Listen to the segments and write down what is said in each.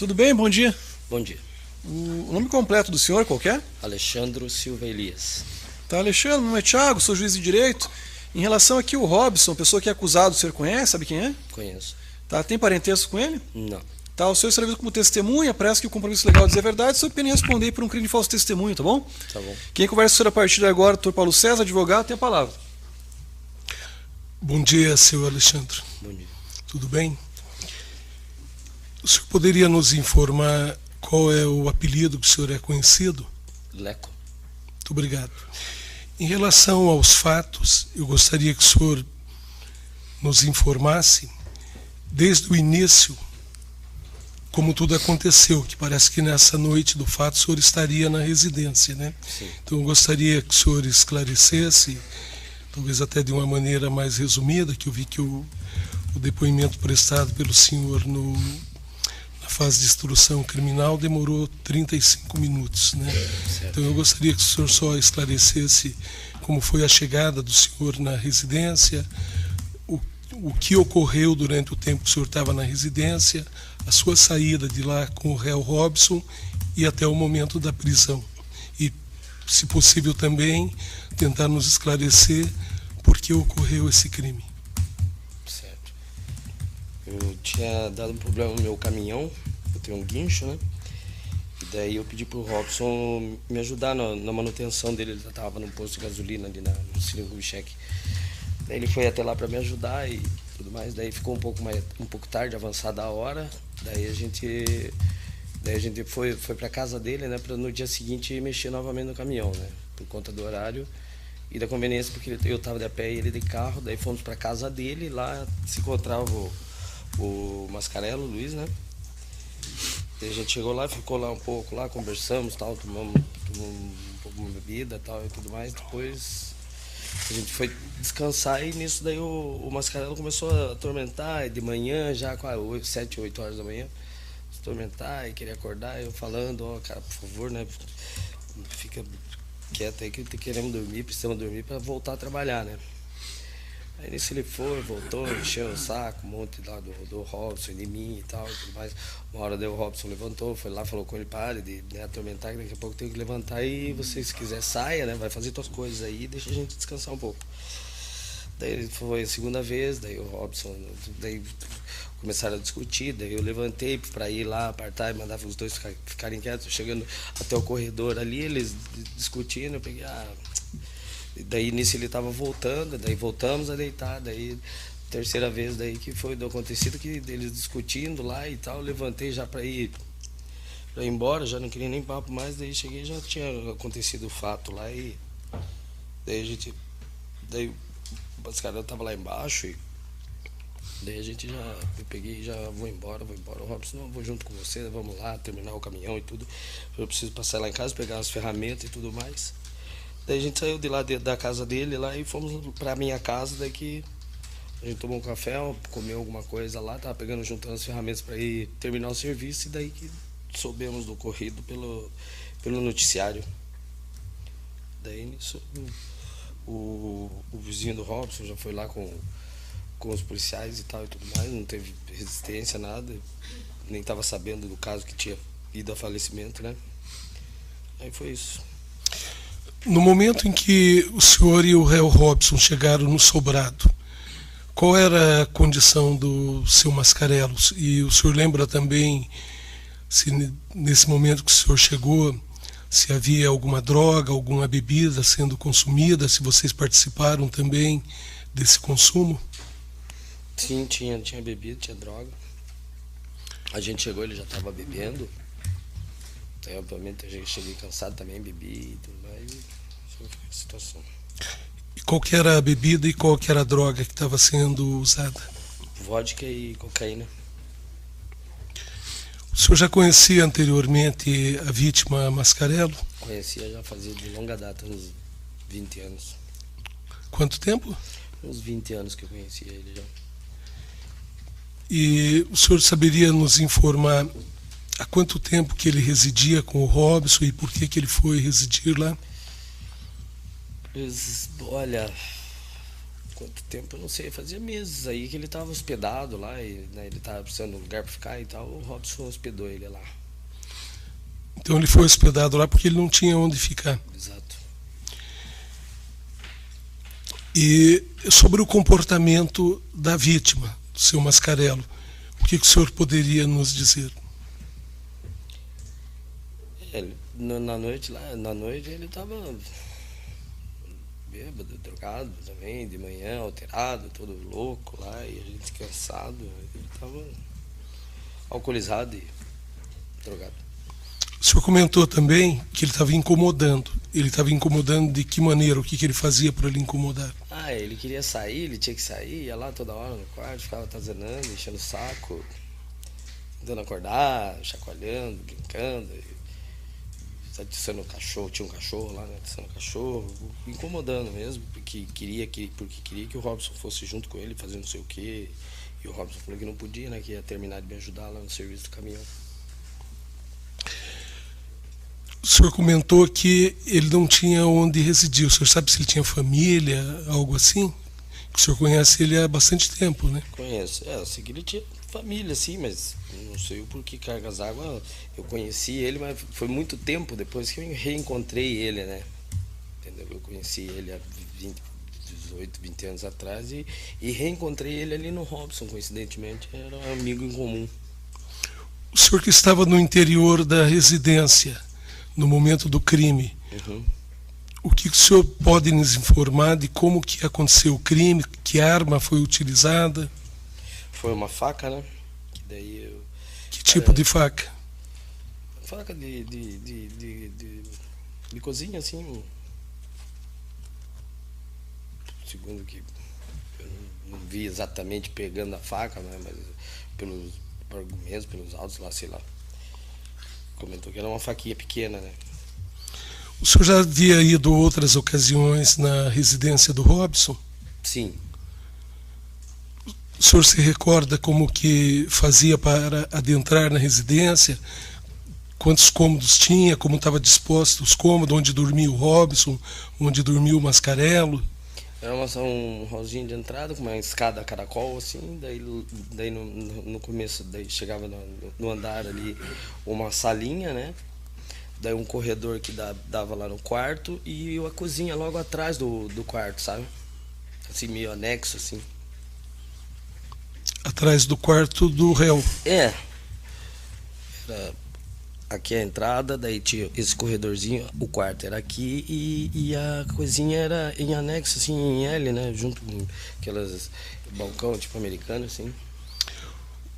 Tudo bem? Bom dia. Bom dia. O nome completo do senhor qual que é? Alexandro Silva Elias. Tá, Alexandre, meu nome é Thiago, sou juiz de direito. Em relação aqui ao Robson, pessoa que é acusado, o senhor conhece? Sabe quem é? Conheço. Tá, tem parentesco com ele? Não. Tá, o senhor será visto como testemunha, parece que o compromisso legal é dizer a verdade, o senhor pena em responder por um crime de falso testemunho, tá bom? Tá bom. Quem conversa com o senhor a partir de agora, doutor Paulo César, advogado, tem a palavra. Bom dia, senhor Alexandre. Bom dia. Tudo bem? O senhor poderia nos informar qual é o apelido que o senhor é conhecido? Leco. Muito obrigado. Em relação aos fatos, eu gostaria que o senhor nos informasse, desde o início, como tudo aconteceu, que parece que nessa noite do fato o senhor estaria na residência, né? Sim. Então eu gostaria que o senhor esclarecesse, talvez até de uma maneira mais resumida, que eu vi que o depoimento prestado pelo senhor na fase de instrução criminal demorou 35 minutos, né? Certo. Então eu gostaria que o senhor só esclarecesse como foi a chegada do senhor na residência, o que ocorreu durante o tempo que o senhor estava na residência, a sua saída de lá com o réu Robson e até o momento da prisão. E, se possível também, tentar nos esclarecer por que ocorreu esse crime. Certo. Eu tinha dado um problema no meu caminhão, eu tenho um guincho, né? E daí eu pedi pro Robson me ajudar na manutenção dele, ele estava num posto de gasolina ali no Cine Kubitschek. Daí ele foi até lá para me ajudar e tudo mais, daí ficou um pouco tarde, avançada a hora, daí a gente foi para casa dele, né, para no dia seguinte mexer novamente no caminhão, né, por conta do horário e da conveniência, porque eu estava de a pé e ele de carro. Daí fomos para casa dele, lá se encontrava o Mascarello, o Luiz, né. Daí a gente chegou lá, ficou lá um pouco, lá conversamos, tal, tomamos um pouco de bebida, tal e tudo mais. Depois a gente foi descansar e nisso daí o Mascarello começou a atormentar, e de manhã já, 7, 8 horas da manhã, se atormentar e queria acordar, eu falando, ó, cara, por favor, né, fica quieto aí que queremos dormir, precisamos dormir para voltar a trabalhar, né. Aí nisso ele foi, voltou, encheu o saco, um monte lá do Robson, de mim e tal, e tudo mais. Uma hora daí o Robson levantou, foi lá, falou com ele, pare de atormentar, que daqui a pouco tem que levantar e você, se quiser, saia, né? Vai fazer suas coisas aí e deixa a gente descansar um pouco. Daí foi a segunda vez, daí o Robson, daí começaram a discutir, daí eu levantei para ir lá, apartar e mandar os dois ficarem quietos, chegando até o corredor ali, eles discutindo, eu peguei, daí nisso ele estava voltando, daí voltamos a deitar, daí terceira vez daí que foi do acontecido, que eles discutindo lá e tal, levantei já para ir embora, já não queria nem papo mais, daí cheguei, já tinha acontecido o fato lá e daí os caras estavam lá embaixo e daí eu peguei e já vou embora, o Robson, não, vou junto com você, vamos lá, terminar o caminhão e tudo, eu preciso passar lá em casa, pegar as ferramentas e tudo mais. Daí a gente saiu de lá da casa dele lá e fomos pra minha casa, daí que a gente tomou um café, comeu alguma coisa lá, tava juntando as ferramentas para ir terminar o serviço, e daí que soubemos do ocorrido pelo noticiário. Daí nisso o vizinho do Robson já foi lá com os policiais e tal e tudo mais, não teve resistência, nada, nem tava sabendo do caso que tinha ido a falecimento, né? Aí foi isso. No momento em que o senhor e o réu Robson chegaram no sobrado, qual era a condição do seu Mascarello? E o senhor lembra também, se nesse momento que o senhor chegou, se havia alguma droga, alguma bebida sendo consumida, se vocês participaram também desse consumo? Sim, tinha bebida, tinha droga. A gente chegou, ele já estava bebendo. Então, obviamente, eu cheguei cansado também, bebi e tudo mais. Essa foi a situação. E qual que era a bebida e qual que era a droga que estava sendo usada? Vodka e cocaína. O senhor já conhecia anteriormente a vítima Mascarello? Conhecia já fazia de longa data, uns 20 anos. Quanto tempo? Uns 20 anos que eu conhecia ele já. E o senhor saberia nos informar há quanto tempo que ele residia com o Robson e por que ele foi residir lá? Olha, quanto tempo, eu não sei, fazia meses aí que ele estava hospedado lá, e, né, ele estava precisando de um lugar para ficar e tal, o Robson hospedou ele lá. Então ele foi hospedado lá porque ele não tinha onde ficar. Exato. E sobre o comportamento da vítima, do seu Mascarello, o que o senhor poderia nos dizer? Na noite ele estava bêbado, drogado também, de manhã, alterado, todo louco lá, e a gente cansado, ele estava alcoolizado e drogado. O senhor comentou também que ele estava incomodando. Ele estava incomodando de que maneira? O que ele fazia para ele incomodar? Ele queria sair, ele tinha que sair, ia lá toda hora no quarto, ficava atazanando, enchendo o saco, tentando acordar, chacoalhando, brincando, atiçando o cachorro, tinha um cachorro lá, né, atiçando o cachorro, incomodando mesmo, porque queria que o Robson fosse junto com ele, fazendo não sei o quê, e o Robson falou que não podia, né, que ia terminar de me ajudar lá no serviço do caminhão. O senhor comentou que ele não tinha onde residir. O senhor sabe se ele tinha família, algo assim? O senhor conhece ele há bastante tempo, né? Conheço. Eu sei que ele tinha família, sim, mas não sei o porquê Cargas d'Água. Eu conheci ele, mas foi muito tempo depois que eu reencontrei ele, né? Entendeu? Eu conheci ele há 18, 20 anos atrás e reencontrei ele ali no Robson, coincidentemente. Era um amigo em comum. O senhor que estava no interior da residência no momento do crime, o que o senhor pode nos informar de como que aconteceu o crime, que arma foi utilizada? Foi uma faca, né? Que tipo de faca? Faca de cozinha, assim. Segundo que eu não vi exatamente pegando a faca, né? Mas pelos argumentos, pelos autos lá, sei lá. Comentou que era uma faquinha pequena, né? O senhor já havia ido outras ocasiões na residência do Robson? Sim. O senhor se recorda como que fazia para adentrar na residência? Quantos cômodos tinha? Como estava disposto os cômodos? Onde dormia o Robson? Onde dormia o Mascarello? Era um hallzinho de entrada com uma escada caracol, assim, daí no começo, daí chegava no andar ali uma salinha, né? Daí um corredor que dava lá no quarto e a cozinha logo atrás do quarto, sabe? Assim, meio anexo, assim. Atrás do quarto do réu? Era aqui a entrada, daí tinha esse corredorzinho, o quarto era aqui e a cozinha era em anexo, assim, em L, né? Junto com aquelas balcão tipo americano, assim.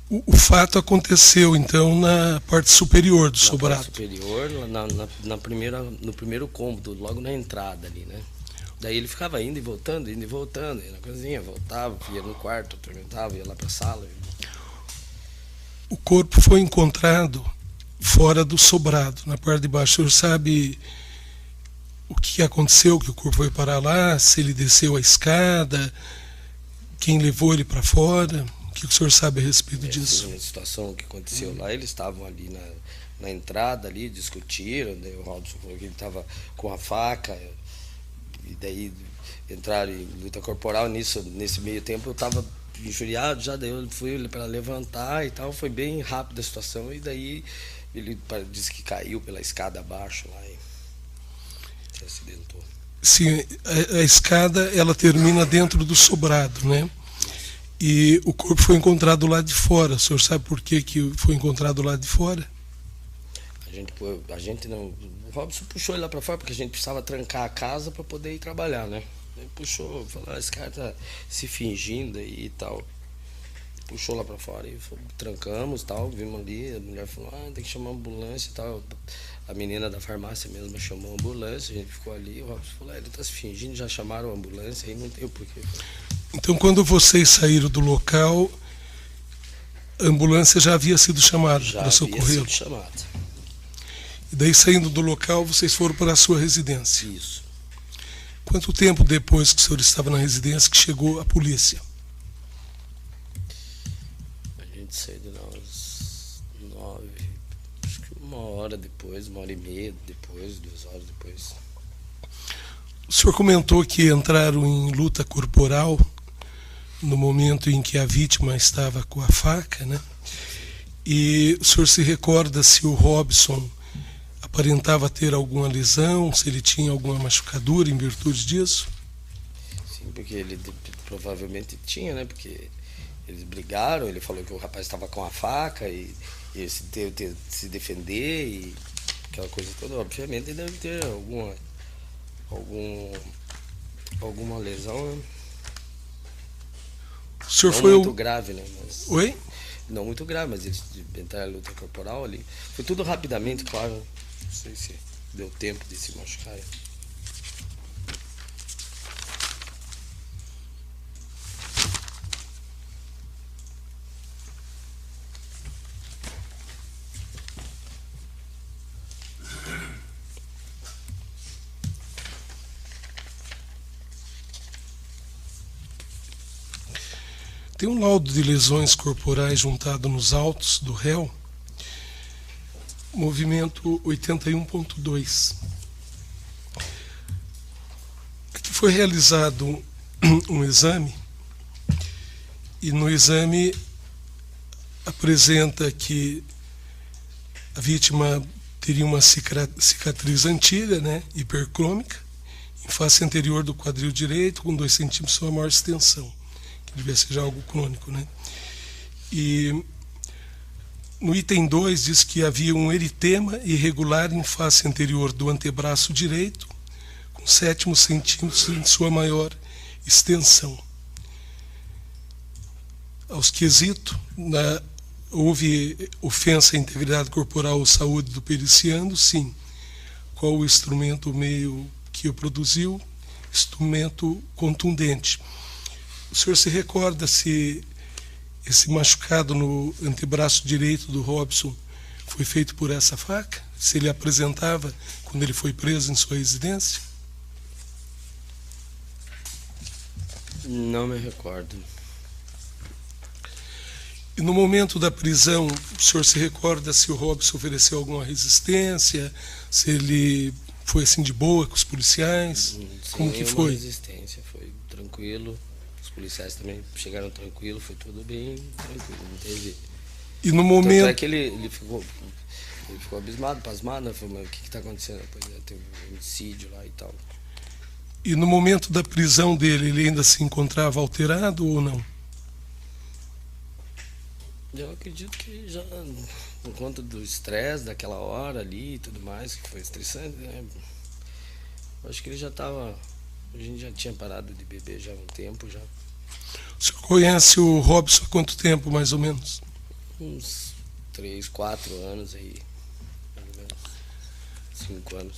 O fato aconteceu, então, na parte superior do sobrado? Na parte superior, no primeiro cômodo, logo na entrada ali, né? Daí ele ficava indo e voltando, ia na cozinha, voltava, ia no quarto, atormentava, ia lá pra sala. O corpo foi encontrado fora do sobrado, na parte de baixo. O senhor sabe o que aconteceu, que o corpo foi parar lá, se ele desceu a escada, quem levou ele para fora? O que o senhor sabe a respeito disso? A situação que aconteceu lá, eles estavam ali na entrada, ali, discutiram, daí o Robson falou que ele estava com a faca, e daí entraram em luta corporal. Nesse meio tempo eu estava injuriado já, daí eu fui para levantar e tal, foi bem rápida a situação, e daí ele disse que caiu pela escada abaixo lá e se acidentou. Sim, a escada ela termina dentro do sobrado, né? E o corpo foi encontrado lá de fora. O senhor sabe por que foi encontrado lá de fora? A gente não. O Robson puxou ele lá para fora porque a gente precisava trancar a casa para poder ir trabalhar, né? Ele puxou, falou: esse cara tá se fingindo aí e tal. Puxou lá pra fora e trancamos e tal, vimos ali, a mulher falou, tem que chamar uma ambulância e tal. A menina da farmácia mesmo chamou a ambulância, a gente ficou ali, o Robson falou, ele tá se fingindo, já chamaram a ambulância, aí não tem o porquê. Então quando vocês saíram do local, a ambulância já havia sido chamada para socorrer? Já havia sido chamada. E daí saindo do local, vocês foram para a sua residência? Isso. Quanto tempo depois que o senhor estava na residência que chegou a polícia? Sei de nós 9, acho que 1 hora depois, 1h30 depois, 2 horas depois. O senhor comentou que entraram em luta corporal no momento em que a vítima estava com a faca, né? E o senhor se recorda se o Robson aparentava ter alguma lesão, se ele tinha alguma machucadura em virtude disso? Sim, porque ele provavelmente tinha, né? Porque eles brigaram, ele falou que o rapaz estava com a faca e se defender e aquela coisa toda. Obviamente ele deve ter alguma lesão, né? O senhor não foi muito grave, né? Mas, Oi? não muito grave, mas eles entraram em luta corporal ali. Foi tudo rapidamente, claro. Não sei se deu tempo de se machucar. Tem um laudo de lesões corporais juntado nos autos do réu, movimento 81.2. Aqui foi realizado um exame, e no exame apresenta que a vítima teria uma cicatriz antiga, né, hipercrômica, em face anterior do quadril direito, com 2 centímetros sua maior extensão. Devia ser já algo crônico, né? E no item 2 diz que havia um eritema irregular em face anterior do antebraço direito, com 7 centímetros em sua maior extensão. Aos quesitos, houve ofensa à integridade corporal ou saúde do periciando? Sim. Qual o instrumento, o meio que o produziu? Instrumento contundente. O senhor se recorda se esse machucado no antebraço direito do Robson foi feito por essa faca? Se ele apresentava quando ele foi preso em sua residência? Não me recordo. E no momento da prisão, o senhor se recorda se o Robson ofereceu alguma resistência? Se ele foi assim de boa com os policiais? Como que foi? Resistência, foi tranquilo. Os policiais também chegaram tranquilo, foi tudo bem tranquilo, não teve. E no momento. Tanto é que ele ficou abismado, pasmado, né? Falou, mas o que está acontecendo? Depois teve um homicídio lá e tal. E no momento da prisão dele, ele ainda se encontrava alterado ou não? Eu acredito que já, por conta do estresse daquela hora ali e tudo mais, que foi estressante, né? Eu acho que ele já estava. A gente já tinha parado de beber já há um tempo já. O senhor conhece o Robson há quanto tempo, mais ou menos? Uns 3, 4 anos aí, mais ou menos. 5 anos.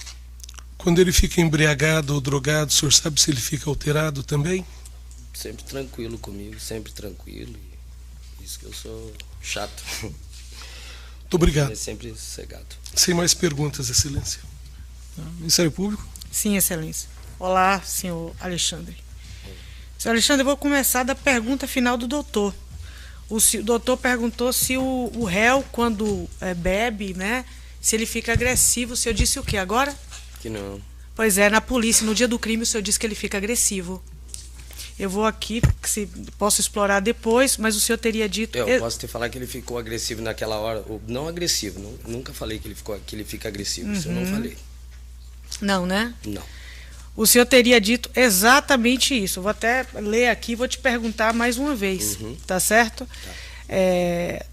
Quando ele fica embriagado ou drogado, o senhor sabe se ele fica alterado também? Sempre tranquilo comigo, sempre tranquilo. E isso que eu sou chato. Muito obrigado. É sempre sossegado. Sem mais perguntas, Excelência. Ministério Público? Sim, Excelência. Olá, senhor Alexandre. Senhor Alexandre, eu vou começar da pergunta final do doutor. O doutor perguntou se o réu, quando bebe, né, se ele fica agressivo. O senhor disse o quê agora? Que não. Pois é, na polícia, no dia do crime, o senhor disse que ele fica agressivo. Eu vou aqui, se posso explorar depois, mas o senhor teria dito... Eu posso te falar que ele ficou agressivo naquela hora. Não agressivo, nunca falei que ele fica agressivo. Isso eu não falei. Não, né? Não. O senhor teria dito exatamente isso. Eu vou até ler aqui e vou te perguntar mais uma vez. Tá certo?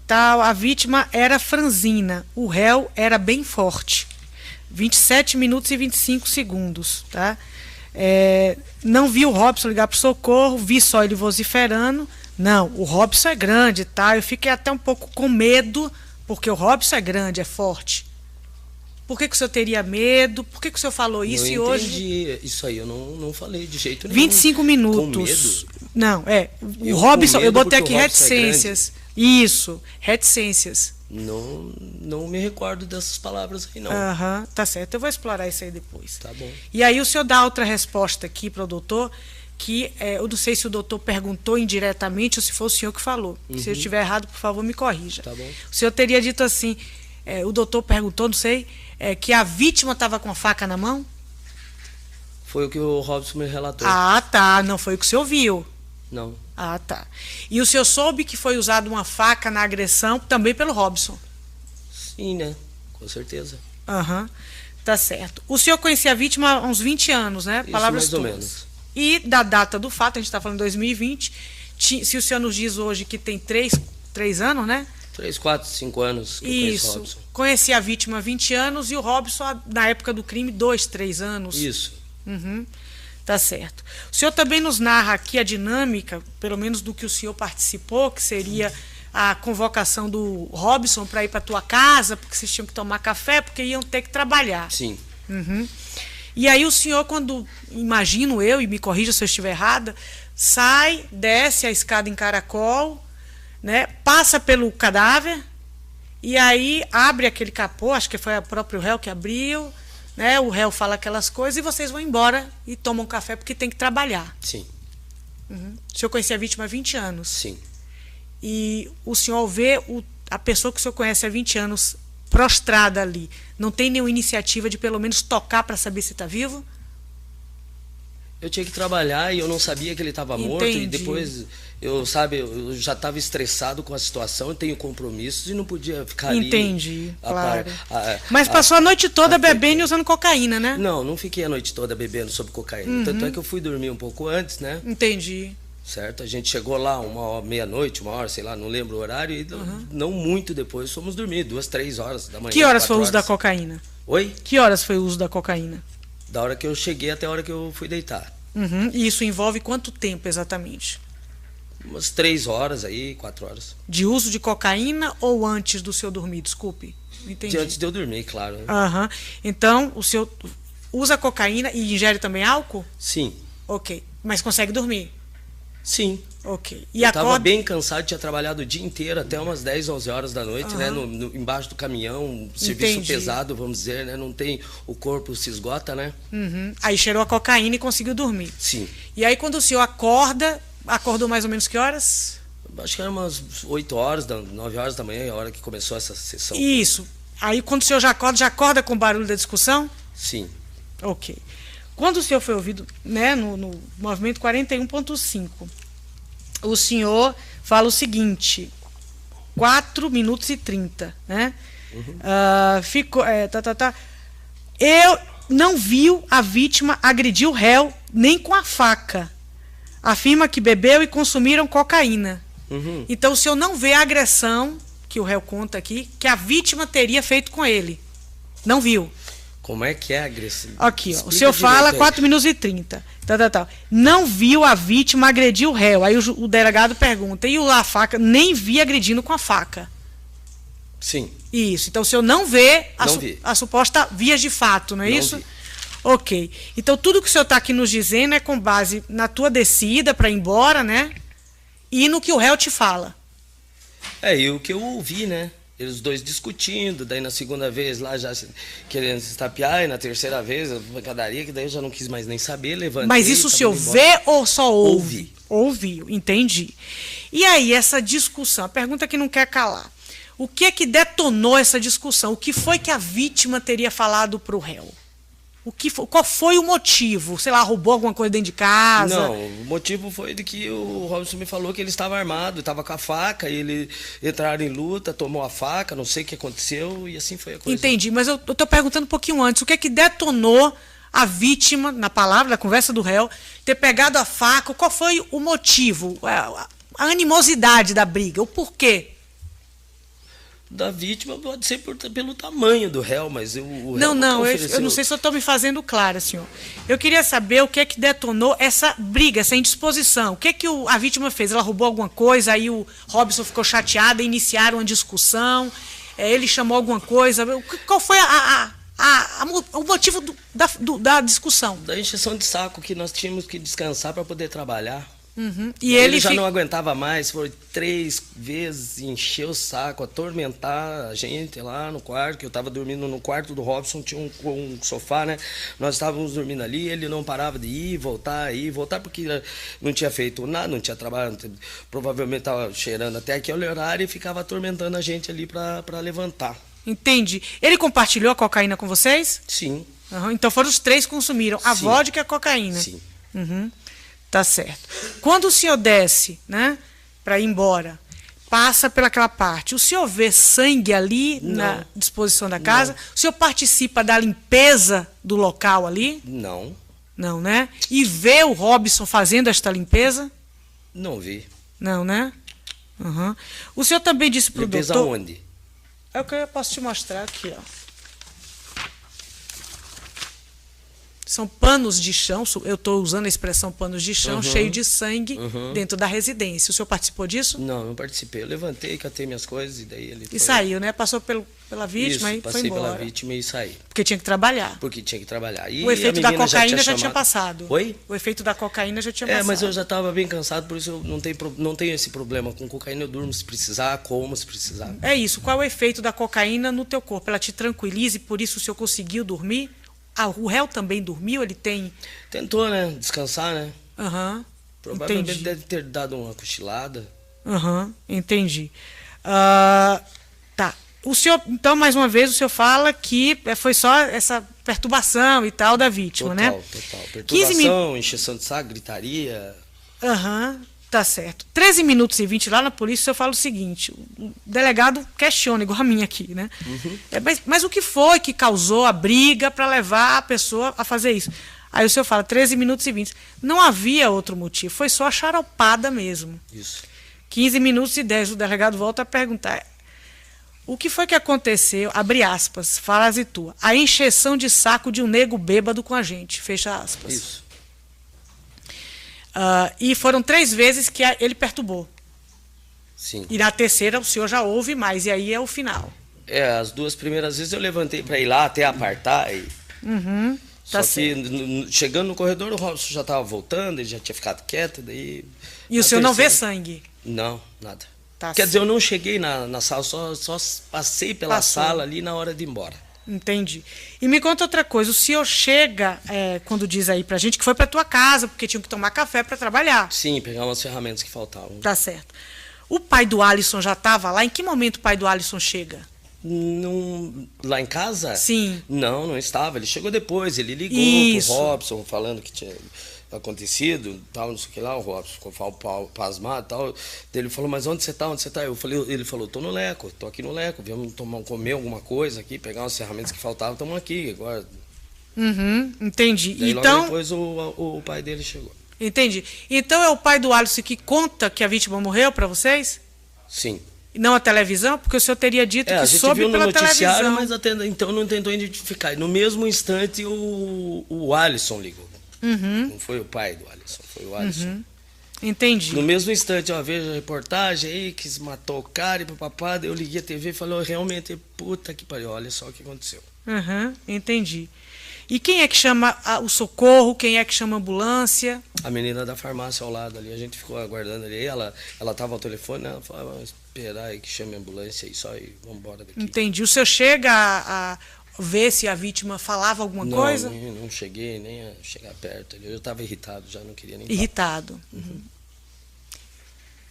Tá. A vítima era franzina. O réu era bem forte. 27 minutos e 25 segundos. Tá? Não vi o Robson ligar para o socorro. Vi só ele vociferando. Não, o Robson é grande, tá? Eu fiquei até um pouco com medo, porque o Robson é grande, é forte. Por que o senhor teria medo? Por que o senhor falou isso e hoje... Entendi. Isso aí eu não falei de jeito nenhum. 25 minutos. Com medo? Não, o Robson, eu botei aqui reticências. Isso, reticências. Não me recordo dessas palavras aí, não. Tá certo. Eu vou explorar isso aí depois. Tá bom. E aí o senhor dá outra resposta aqui para o doutor, que eu não sei se o doutor perguntou indiretamente ou se foi o senhor que falou. Se eu estiver errado, por favor, me corrija. Tá bom. O senhor teria dito assim, o doutor perguntou, não sei, que a vítima estava com a faca na mão? Foi o que o Robson me relatou. Ah, tá. Não foi o que o senhor viu. Não. Ah, tá. E o senhor soube que foi usada uma faca na agressão também pelo Robson? Sim, né? Com certeza. Aham. Tá certo. O senhor conhecia a vítima há uns 20 anos, né? Isso, Palavras mais ou tuas. menos. E da data do fato, a gente está falando 2020, se o senhor nos diz hoje que tem 3 anos, né? 3, 4, 5 anos que eu conheço o Isso. Robson. Conhecia a vítima há 20 anos e o Robson, na época do crime, 2, 3 anos. Isso. Uhum. Tá certo. O senhor também nos narra aqui a dinâmica, pelo menos do que o senhor participou, que seria a convocação do Robson para ir para tua casa, porque vocês tinham que tomar café, porque iam ter que trabalhar. Sim. Uhum. E aí o senhor, quando, imagino eu, e me corrija se eu estiver errada, sai, desce a escada em caracol, né, passa pelo cadáver, e aí abre aquele capô, acho que foi o próprio réu que abriu, né, o réu fala aquelas coisas, e vocês vão embora e tomam café porque tem que trabalhar. Sim. Uhum. O senhor conhecia a vítima há 20 anos. Sim. E o senhor vê a pessoa que o senhor conhece há 20 anos prostrada ali, não tem nenhuma iniciativa de pelo menos tocar para saber se está vivo? Eu tinha que trabalhar e eu não sabia que ele estava morto. E depois, eu já estava estressado com a situação, eu tenho compromissos e não podia ficar ali. Entendi, claro. Mas passou a noite toda bebendo e usando cocaína, né? Não fiquei a noite toda bebendo sobre cocaína. Uhum. Tanto é que eu fui dormir um pouco antes, né? Entendi. Certo? A gente chegou lá meia-noite, 1 hora, sei lá, não lembro o horário, e não muito depois fomos dormir, 2, 3 horas da manhã. Que horas foi o uso da cocaína? Oi? Que horas foi o uso da cocaína? Da hora que eu cheguei até a hora que eu fui deitar. Uhum. E isso envolve quanto tempo exatamente? Umas 3 horas aí, 4 horas. De uso de cocaína ou antes do senhor dormir? Desculpe, não entendi. Antes de eu dormir, claro. Né? Uhum. Então, o senhor usa cocaína e ingere também álcool? Sim. Ok. Mas consegue dormir? Sim. Ok. E eu estava bem cansado, tinha trabalhado o dia inteiro, até umas 10, 11 horas da noite, né? Embaixo do caminhão, serviço pesado, vamos dizer, né? Não tem, o corpo se esgota, né? Uhum. Aí cheirou a cocaína e conseguiu dormir. Sim. E aí quando o senhor acordou mais ou menos que horas? Acho que era umas 8 horas, 9 horas da manhã, a hora que começou essa sessão. Isso. Aí quando o senhor já acorda com o barulho da discussão? Sim. Ok. Quando o senhor foi ouvido, né, no movimento 41.5, o senhor fala o seguinte, 4 minutos e 30, né? Uhum. Eu não viu a vítima agredir o réu nem com a faca. Afirma que bebeu e consumiram cocaína. Uhum. Então o senhor não vê a agressão, que o réu conta aqui, que a vítima teria feito com ele. Não viu. Como é que é a agressão? Aqui, ó, o senhor fala 4 minutos e 30. Não viu a vítima agredir o réu. Aí o delegado pergunta, e a faca? Nem vi agredindo com a faca. Sim. Isso. Então o senhor não vê vi. a suposta vias de fato, não é isso? Vi. Ok. Então tudo que o senhor está aqui nos dizendo é com base na tua descida para ir embora, né? E no que o réu te fala. E o que eu ouvi, né? Eles dois discutindo, daí na segunda vez lá já querendo se estapear, e na terceira vez a pancadaria, que daí eu já não quis mais nem saber, levantei. Mas isso o senhor vê ou só ouve? Ouvi. Ouviu, entendi. E aí, essa discussão, a pergunta que não quer calar. O que é que detonou essa discussão? O que foi que a vítima teria falado para o réu? Qual foi o motivo? Sei lá, roubou alguma coisa dentro de casa? Não, o motivo foi de que o Robson me falou que ele estava armado, estava com a faca, e ele entraram em luta, tomou a faca, não sei o que aconteceu, e assim foi a coisa. Entendi, mas eu estou perguntando um pouquinho antes, o que é que detonou a vítima, na palavra, na conversa do réu, ter pegado a faca? Qual foi o motivo, a animosidade da briga, o porquê? Da vítima pode ser pelo tamanho do réu, mas o réu não, eu não sei se eu estou me fazendo clara, senhor. Eu queria saber o que é que detonou essa briga, essa indisposição. O que é que a vítima fez? Ela roubou alguma coisa, aí o Robson ficou chateado, iniciaram uma discussão, ele chamou alguma coisa. Qual foi o motivo da discussão? Da encheção de saco, que nós tínhamos que descansar para poder trabalhar. Uhum. E ele já não aguentava mais, foi 3 vezes encher o saco, atormentar a gente lá no quarto, que eu estava dormindo no quarto do Robson, tinha um sofá, né? Nós estávamos dormindo ali, ele não parava de ir, voltar, porque não tinha feito nada, não tinha trabalho, provavelmente estava cheirando até aquele horário e ficava atormentando a gente ali para levantar. Entendi. Ele compartilhou a cocaína com vocês? Sim. Uhum. Então foram os 3 que consumiram, a vodka e a cocaína? Sim. Uhum. Tá certo. Quando o senhor desce, né, para ir embora, passa pelaquela parte, o senhor vê sangue ali na disposição da casa? Não. O senhor participa da limpeza do local ali? Não. Não, né? E vê o Robson fazendo esta limpeza? Não vi. Não, né? Uhum. O senhor também disse para o doutor... Limpeza onde? É o que eu posso te mostrar aqui, ó. São panos de chão, eu estou usando a expressão panos de chão, cheio de sangue dentro da residência. O senhor participou disso? Não participei. Eu levantei, catei minhas coisas e daí ele... E saiu, né? Passou pela vítima e foi embora. Passei pela vítima e saí. Porque tinha que trabalhar. Porque tinha que trabalhar. E o efeito da cocaína já tinha chamado... passado. Oi? O efeito da cocaína já tinha passado. Mas eu já estava bem cansado, por isso eu não tenho esse problema. Com cocaína eu durmo se precisar, como se precisar. É isso. Qual é o efeito da cocaína no teu corpo? Ela te tranquiliza e por isso o senhor conseguiu dormir? O réu também dormiu? Ele tem... Tentou, né? Descansar, né? Provavelmente Entendi. deve ter dado uma cochilada. Entendi. Tá. O senhor, então, mais uma vez, o senhor fala que foi só essa perturbação e tal da vítima, né? Total. Perturbação, encheção de saco, gritaria. Tá certo. 13 minutos e 20 lá na polícia, o senhor fala o seguinte, o delegado questiona, igual a minha aqui, né? Mas o que foi que causou a briga para levar a pessoa a fazer isso? Aí o senhor fala, 13 minutos e 20. Não havia outro motivo, foi só a charopada mesmo. Isso. 15 minutos e 10, o delegado volta a perguntar. O que foi que aconteceu? Abre aspas, frase tua. A encheção de saco de um nego bêbado com a gente. Fecha aspas. Isso. E foram 3 vezes que ele perturbou. Sim. E na terceira o senhor já ouve mais, e aí é o final. As 2 primeiras vezes eu levantei para ir lá até apartar. Só que chegando no corredor o Robson já estava voltando, ele já tinha ficado quieto. Daí, e o senhor não vê sangue? Não, nada. Quer dizer, eu não cheguei na sala, só passei pela sala ali na hora de ir embora. Entendi. E me conta outra coisa, o senhor chega, quando diz aí pra gente que foi pra tua casa, porque tinham que tomar café para trabalhar. Sim, pegar umas ferramentas que faltavam. Tá certo. O pai do Alisson já estava lá? Em que momento o pai do Alisson chega? Lá em casa? Sim. Não estava. Ele chegou depois, ele ligou pro Robson, falando que tinha acontecido, tal, não sei o que lá, o Robson ficou pasmado e tal. Ele falou, mas onde você tá? Ele falou, tô no Leco, tô aqui no Leco, viemos comer alguma coisa aqui, pegar umas ferramentas que faltavam, estamos aqui agora. Entendi. Daí, então, logo depois o pai dele chegou. Entendi. Então é o pai do Alisson que conta que a vítima morreu para vocês? Sim. E não a televisão? Porque o senhor teria dito que soube pela televisão. Mas até então não tentou identificar. E no mesmo instante o Alisson ligou. Não foi o pai do Alisson, foi o Alisson. Entendi. No mesmo instante, eu vejo a reportagem aí, que se matou o cara e papapá, eu liguei a TV e falei, realmente, puta que pariu, olha só o que aconteceu. Entendi. E quem é que chama o socorro? Quem é que chama a ambulância? A menina da farmácia ao lado ali, a gente ficou aguardando ali, ela estava ao telefone, ela falou, vamos esperar aí que chame a ambulância aí só e vamos embora daqui. Entendi. O senhor chega a ver se a vítima falava alguma coisa? Não cheguei nem a chegar perto. Eu estava irritado, já não queria nem irritado.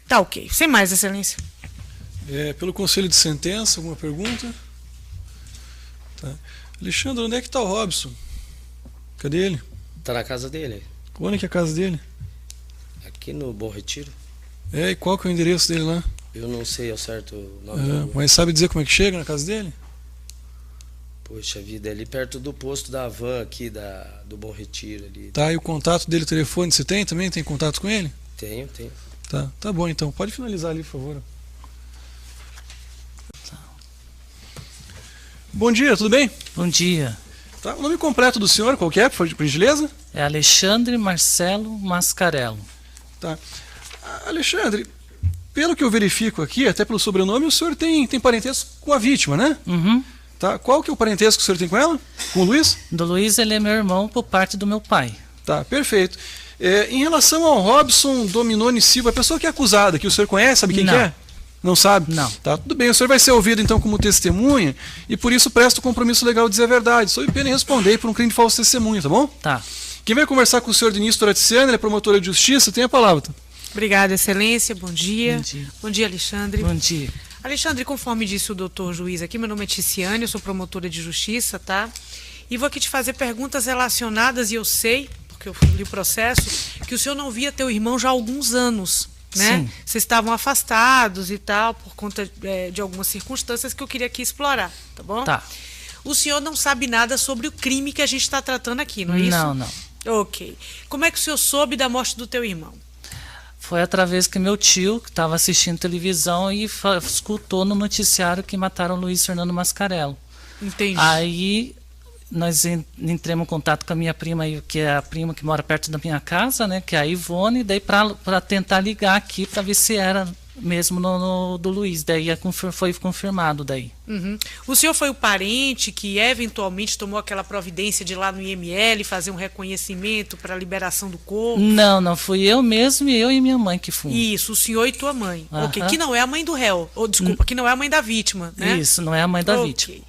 Tá ok. Sem mais, Excelência. Pelo conselho de sentença, alguma pergunta? Tá. Alexandre, onde é que está o Robson? Cadê ele? Está na casa dele. Onde é que é a casa dele? Aqui no Bom Retiro. E qual que é o endereço dele lá? Eu não sei ao certo o nome. Mas sabe dizer como é que chega na casa dele? Poxa vida, ali perto do posto da van aqui, do Bom Retiro. Ali. Tá, e o contato dele, o telefone, você tem também? Tem contato com ele? Tenho. Tá bom então. Pode finalizar ali, por favor. Bom dia, tudo bem? Bom dia. Tá, o nome completo do senhor, qual que é, por gentileza? É Alexandre Marcelo Mascarello. Tá. Alexandre, pelo que eu verifico aqui, até pelo sobrenome, o senhor tem parentesco com a vítima, né? Tá. Qual que é o parentesco que o senhor tem com ela? Com o Luiz? Do Luiz, ele é meu irmão por parte do meu pai. Tá, perfeito. Em relação ao Robson Dominoni Silva, a pessoa que é acusada, que o senhor conhece, sabe quem que é? Não sabe? Não. Tá, tudo bem, o senhor vai ser ouvido então como testemunha e por isso presta o compromisso legal de dizer a verdade. Sob pena em responder por um crime de falso testemunho, tá bom? Tá. Quem vai conversar com o senhor Denise Toratiziano, ele é promotora de justiça, tem a palavra. Tá? Obrigada, Excelência, bom dia. Bom dia. Bom dia, Alexandre. Bom dia. Alexandre, conforme disse o doutor juiz aqui, meu nome é Ticiane, eu sou promotora de justiça, tá? E vou aqui te fazer perguntas relacionadas, e eu sei, porque porque eu li o processo, que o senhor não via teu irmão já há alguns anos, né? Sim. Vocês estavam afastados e tal, por conta de algumas circunstâncias que eu queria aqui explorar, tá bom? Tá. O senhor não sabe nada sobre o crime que a gente está tratando aqui, não é isso? Não. Ok. Como é que o senhor soube da morte do teu irmão? Foi através que meu tio, que estava assistindo televisão, e escutou no noticiário que mataram o Luiz Fernando Mascarello. Entendi. Aí nós entramos em contato com a minha prima, que é a prima que mora perto da minha casa, né, que é a Ivone, daí para tentar ligar aqui para ver se era mesmo do Luiz. Daí foi confirmado daí. Uhum. O senhor foi o parente que eventualmente tomou aquela providência de ir lá no IML fazer um reconhecimento para a liberação do corpo? Não, fui eu mesmo e eu e minha mãe que fomos. Isso, o senhor e tua mãe. Aham. Ok, que não é a mãe do réu. Ou, desculpa, que não é a mãe da vítima, né? Isso, não é a mãe da Ok. vítima.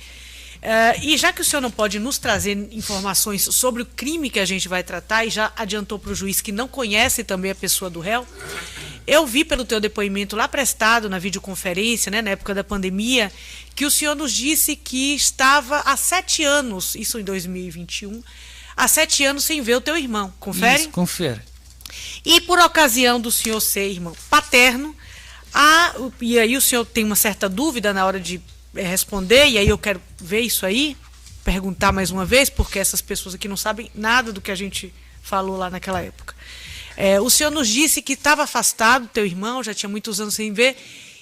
E já que o senhor não pode nos trazer informações sobre o crime que a gente vai tratar, e já adiantou para o juiz que não conhece também a pessoa do réu, eu vi pelo teu depoimento lá prestado na videoconferência, né, na época da pandemia, que o senhor nos disse que estava há 7 anos, isso em 2021, há 7 anos sem ver o teu irmão. Confere? Isso, confere. E por ocasião do senhor ser irmão paterno, e aí o senhor tem uma certa dúvida na hora de responder, e aí eu quero ver isso aí, perguntar mais uma vez, porque essas pessoas aqui não sabem nada do que a gente falou lá naquela época. O senhor nos disse que estava afastado, teu irmão, já tinha muitos anos sem ver,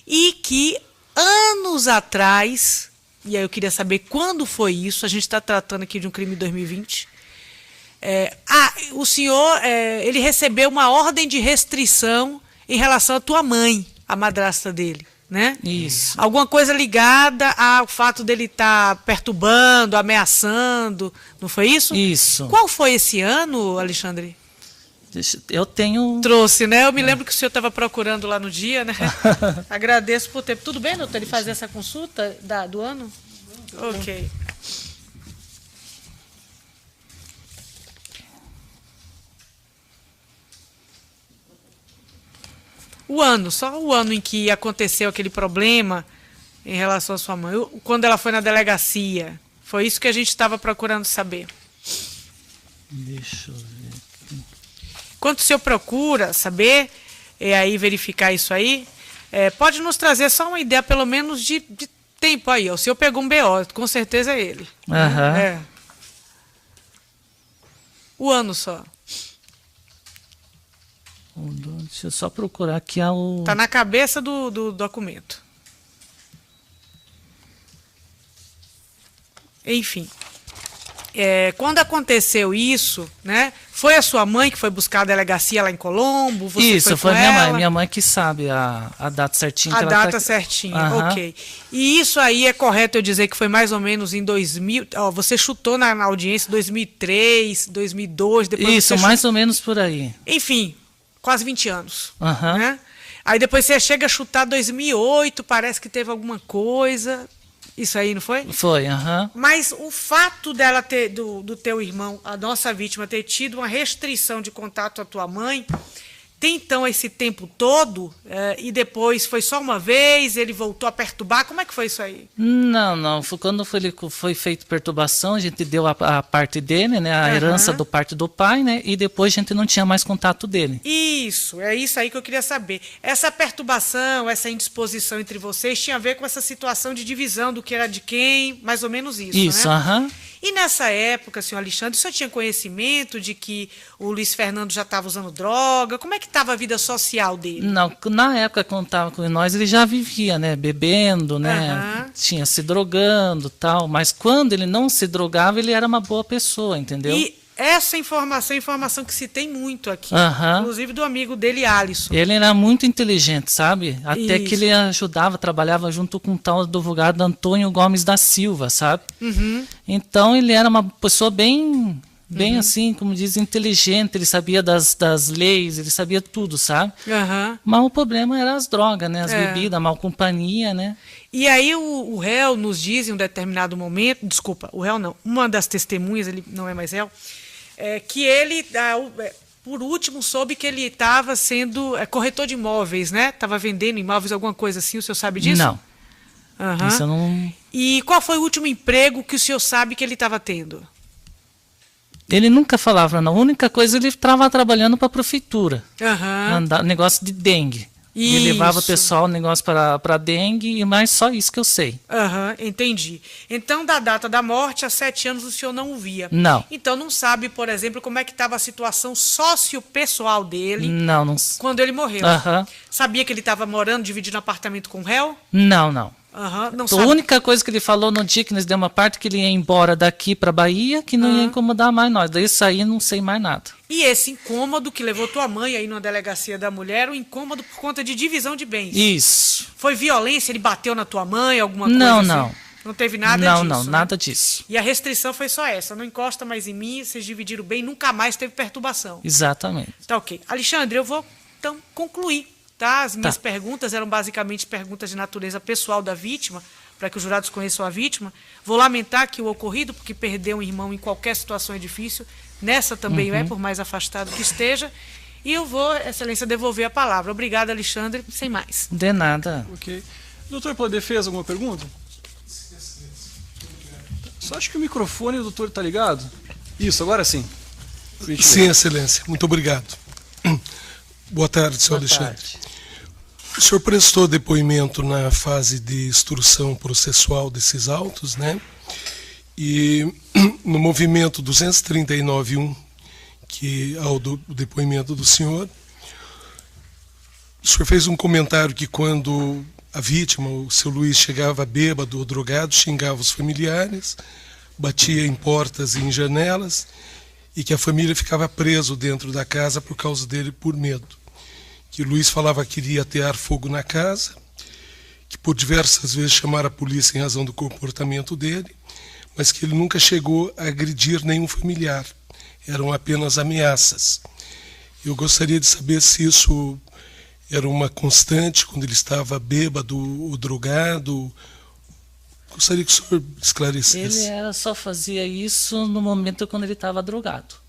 e que anos atrás, e aí eu queria saber quando foi isso, a gente está tratando aqui de um crime de 2020, o senhor, ele recebeu uma ordem de restrição em relação à tua mãe, a madrasta dele, né? Isso. Alguma coisa ligada ao fato dele estar perturbando, ameaçando, não foi isso? Isso. Qual foi esse ano, Alexandre? Eu tenho... Trouxe, né? Eu me lembro que o senhor estava procurando lá no dia, né? Agradeço por ter... Tudo bem, doutor, ele fazer essa consulta do ano? Ok. Só o ano em que aconteceu aquele problema em relação à sua mãe, quando ela foi na delegacia. Foi isso que a gente estava procurando saber. Deixa eu ver. Enquanto o senhor procura saber, e aí verificar isso aí, pode nos trazer só uma ideia, pelo menos, de tempo aí. O senhor pegou um BO, com certeza é ele. Aham. O ano só. Deixa eu só procurar aqui Está na cabeça do documento. Enfim. Quando aconteceu isso, né? Foi a sua mãe que foi buscar a delegacia lá em Colombo? Você Isso, foi com minha ela? mãe. Minha mãe que sabe a data certinha. A data certinha, ok. E isso aí é correto eu dizer que foi mais ou menos em 2000... você chutou na audiência 2003, 2002... Depois isso, mais ou menos por aí. Enfim, quase 20 anos. Aham. Né? Aí depois você chega a chutar 2008, parece que teve alguma coisa... Isso aí, não foi? Foi, aham. Mas o fato dela ter, do teu irmão, a nossa vítima, ter tido uma restrição de contato à tua mãe, tem então esse tempo todo, e depois foi só uma vez, ele voltou a perturbar, como é que foi isso aí? Não. Quando foi feito perturbação, a gente deu a parte dele, né? A herança do parte do pai, né? E depois a gente não tinha mais contato dele. Isso, é isso aí que eu queria saber. Essa perturbação, essa indisposição entre vocês tinha a ver com essa situação de divisão do que era de quem, mais ou menos isso, Isso, né? aham. E nessa época, senhor Alexandre, o senhor tinha conhecimento de que o Luiz Fernando já estava usando droga? Como é que estava a vida social dele? Não, na época quando estava com nós, ele já vivia, né? Bebendo, né? Aham. Tinha se drogando, tal. Mas quando ele não se drogava, ele era uma boa pessoa, entendeu? E essa informação é informação que se tem muito aqui. Aham. Inclusive do amigo dele, Alisson. Ele era muito inteligente, sabe? Até Isso. que ele ajudava, trabalhava junto com o tal advogado Antônio Gomes da Silva, sabe? Uhum. Então ele era uma pessoa bem assim, como diz, inteligente, ele sabia das leis, ele sabia tudo, sabe? Aham. Mas o problema era as drogas, né? As É. bebidas, a mal companhia, né? E aí o réu nos diz em um determinado momento, desculpa, o réu não, uma das testemunhas, ele não é mais réu, que ele, por último, soube que ele estava sendo corretor de imóveis, né? Estava vendendo imóveis, alguma coisa assim, o senhor sabe disso? Não, Aham. isso eu não... E qual foi o último emprego que o senhor sabe que ele estava tendo? Ele nunca falava, não. A única coisa, ele estava trabalhando para a prefeitura. Negócio de dengue. Ele levava o pessoal negócio para dengue, e mais só isso que eu sei. Entendi. Então, da data da morte, há 7 anos, o senhor não o via? Não. Então, não sabe, por exemplo, como é que estava a situação sociopessoal dele? Não. Quando ele morreu? Sabia que ele estava morando, dividindo apartamento com o réu? Não. Não A sabe. única coisa que ele falou no dia que nós demos uma parte, que ele ia embora daqui para Bahia, que não ia incomodar mais nós. Daí saí, não sei mais nada. E esse incômodo que levou tua mãe aí numa delegacia da mulher, o incômodo por conta de divisão de bens. Isso. Foi violência? Ele bateu na tua mãe, alguma coisa Não, assim? não. Não teve nada disso? Não, né? nada disso. E a restrição foi só essa, não encosta mais em mim, vocês dividiram bem, nunca mais teve perturbação. Exatamente. Tá ok. Alexandre, eu vou então concluir, tá? As minhas perguntas eram basicamente perguntas de natureza pessoal da vítima, para que os jurados conheçam a vítima. Vou lamentar que o ocorrido, porque perder um irmão em qualquer situação é difícil, nessa também por mais afastado que esteja. E eu vou, Excelência, devolver a palavra. Obrigada, Alexandre. Sem mais. De nada. Ok. Doutor, pela defesa, alguma pergunta? Só acho que o microfone do doutor está ligado. Isso, agora sim. Sim, Excelência. Muito obrigado. Boa tarde, senhor Alexandre. O senhor prestou depoimento na fase de instrução processual desses autos, né? E no movimento 239.1, que é o depoimento do senhor, o senhor fez um comentário que quando a vítima, o seu Luiz, chegava bêbado ou drogado, xingava os familiares, batia em portas e em janelas, e que a família ficava preso dentro da casa por causa dele, por medo. Que Luiz falava que iria atear fogo na casa, que por diversas vezes chamara a polícia em razão do comportamento dele, mas que ele nunca chegou a agredir nenhum familiar. Eram apenas ameaças. Eu gostaria de saber se isso era uma constante quando ele estava bêbado ou drogado. Gostaria que o senhor esclarecesse. Ele só fazia isso no momento quando ele estava drogado.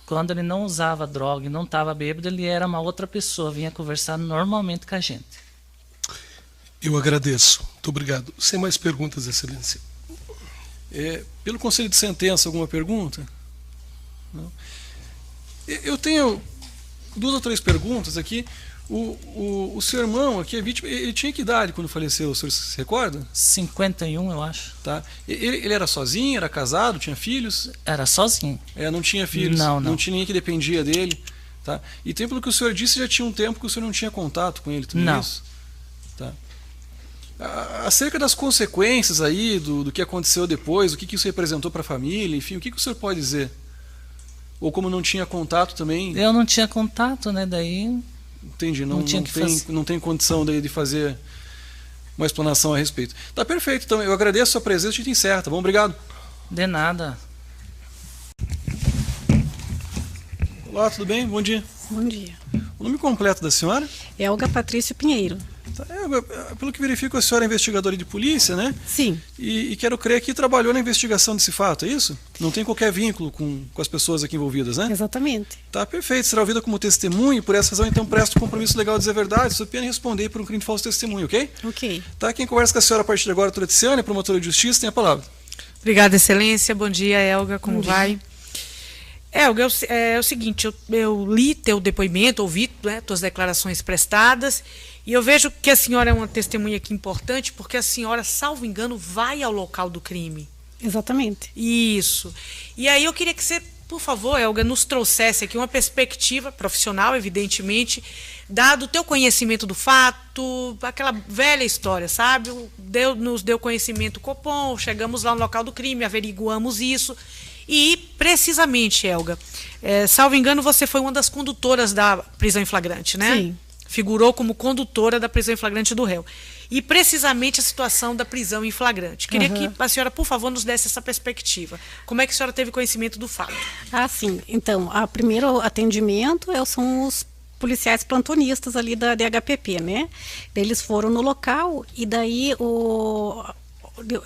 Quando ele não usava droga e não estava bêbado, ele era uma outra pessoa, vinha conversar normalmente com a gente. Eu agradeço. Muito obrigado. Sem mais perguntas, Excelência. Pelo conselho de sentença, alguma pergunta? Não. Eu tenho 2 ou 3 perguntas aqui. O seu irmão aqui, a vítima, ele tinha que idade quando faleceu? O senhor se recorda? 51, eu acho. Tá. Ele era sozinho, era casado, tinha filhos? Era sozinho. Não tinha filhos? Não tinha ninguém que dependia dele? Tá. E tem, pelo que o senhor disse, já tinha um tempo que o senhor não tinha contato com ele também? Não. Isso? Tá. Acerca das consequências aí, do que aconteceu depois, o que isso representou para a família, enfim, o que o senhor pode dizer? Ou como não tinha contato também? Eu não tinha contato, né, daí... Entendi, não tem condição de fazer uma explanação a respeito. Tá perfeito, então eu agradeço a sua presença, a gente encerra, tá bom? Obrigado. De nada. Olá, tudo bem? Bom dia. Bom dia. O nome completo da senhora? Elga Patrícia Pinheiro. Tá, pelo que verifico, a senhora é investigadora de polícia, né? Sim. E quero crer que trabalhou na investigação desse fato, é isso? Não tem qualquer vínculo com as pessoas aqui envolvidas, né? Exatamente. Tá, perfeito. Será ouvida como testemunha e por essa razão, então, presto o compromisso legal de dizer a verdade, sob pena de responder por um crime de falso testemunho, ok? Ok. Tá, quem conversa com a senhora a partir de agora, a doutora Tiziane, promotora de justiça, tem a palavra. Obrigada, Excelência. Bom dia, Elga. Como vai? Elga, é o seguinte, eu li teu depoimento, ouvi, né, tuas declarações prestadas, e eu vejo que a senhora é uma testemunha aqui importante, porque a senhora, salvo engano, vai ao local do crime. Exatamente. Isso. E aí eu queria que você, por favor, Elga, nos trouxesse aqui uma perspectiva profissional, evidentemente, dado o teu conhecimento do fato, aquela velha história, sabe? Nos deu conhecimento Copom, chegamos lá no local do crime, averiguamos isso. E, precisamente, Elga, salvo engano, você foi uma das condutoras da prisão em flagrante, né? Sim. Figurou como condutora da prisão em flagrante do réu. E, precisamente, a situação da prisão em flagrante. Queria que a senhora, por favor, nos desse essa perspectiva. Como é que a senhora teve conhecimento do fato? Ah, sim. Então, o primeiro atendimento são os policiais plantonistas ali da DHPP, né? Eles foram no local e daí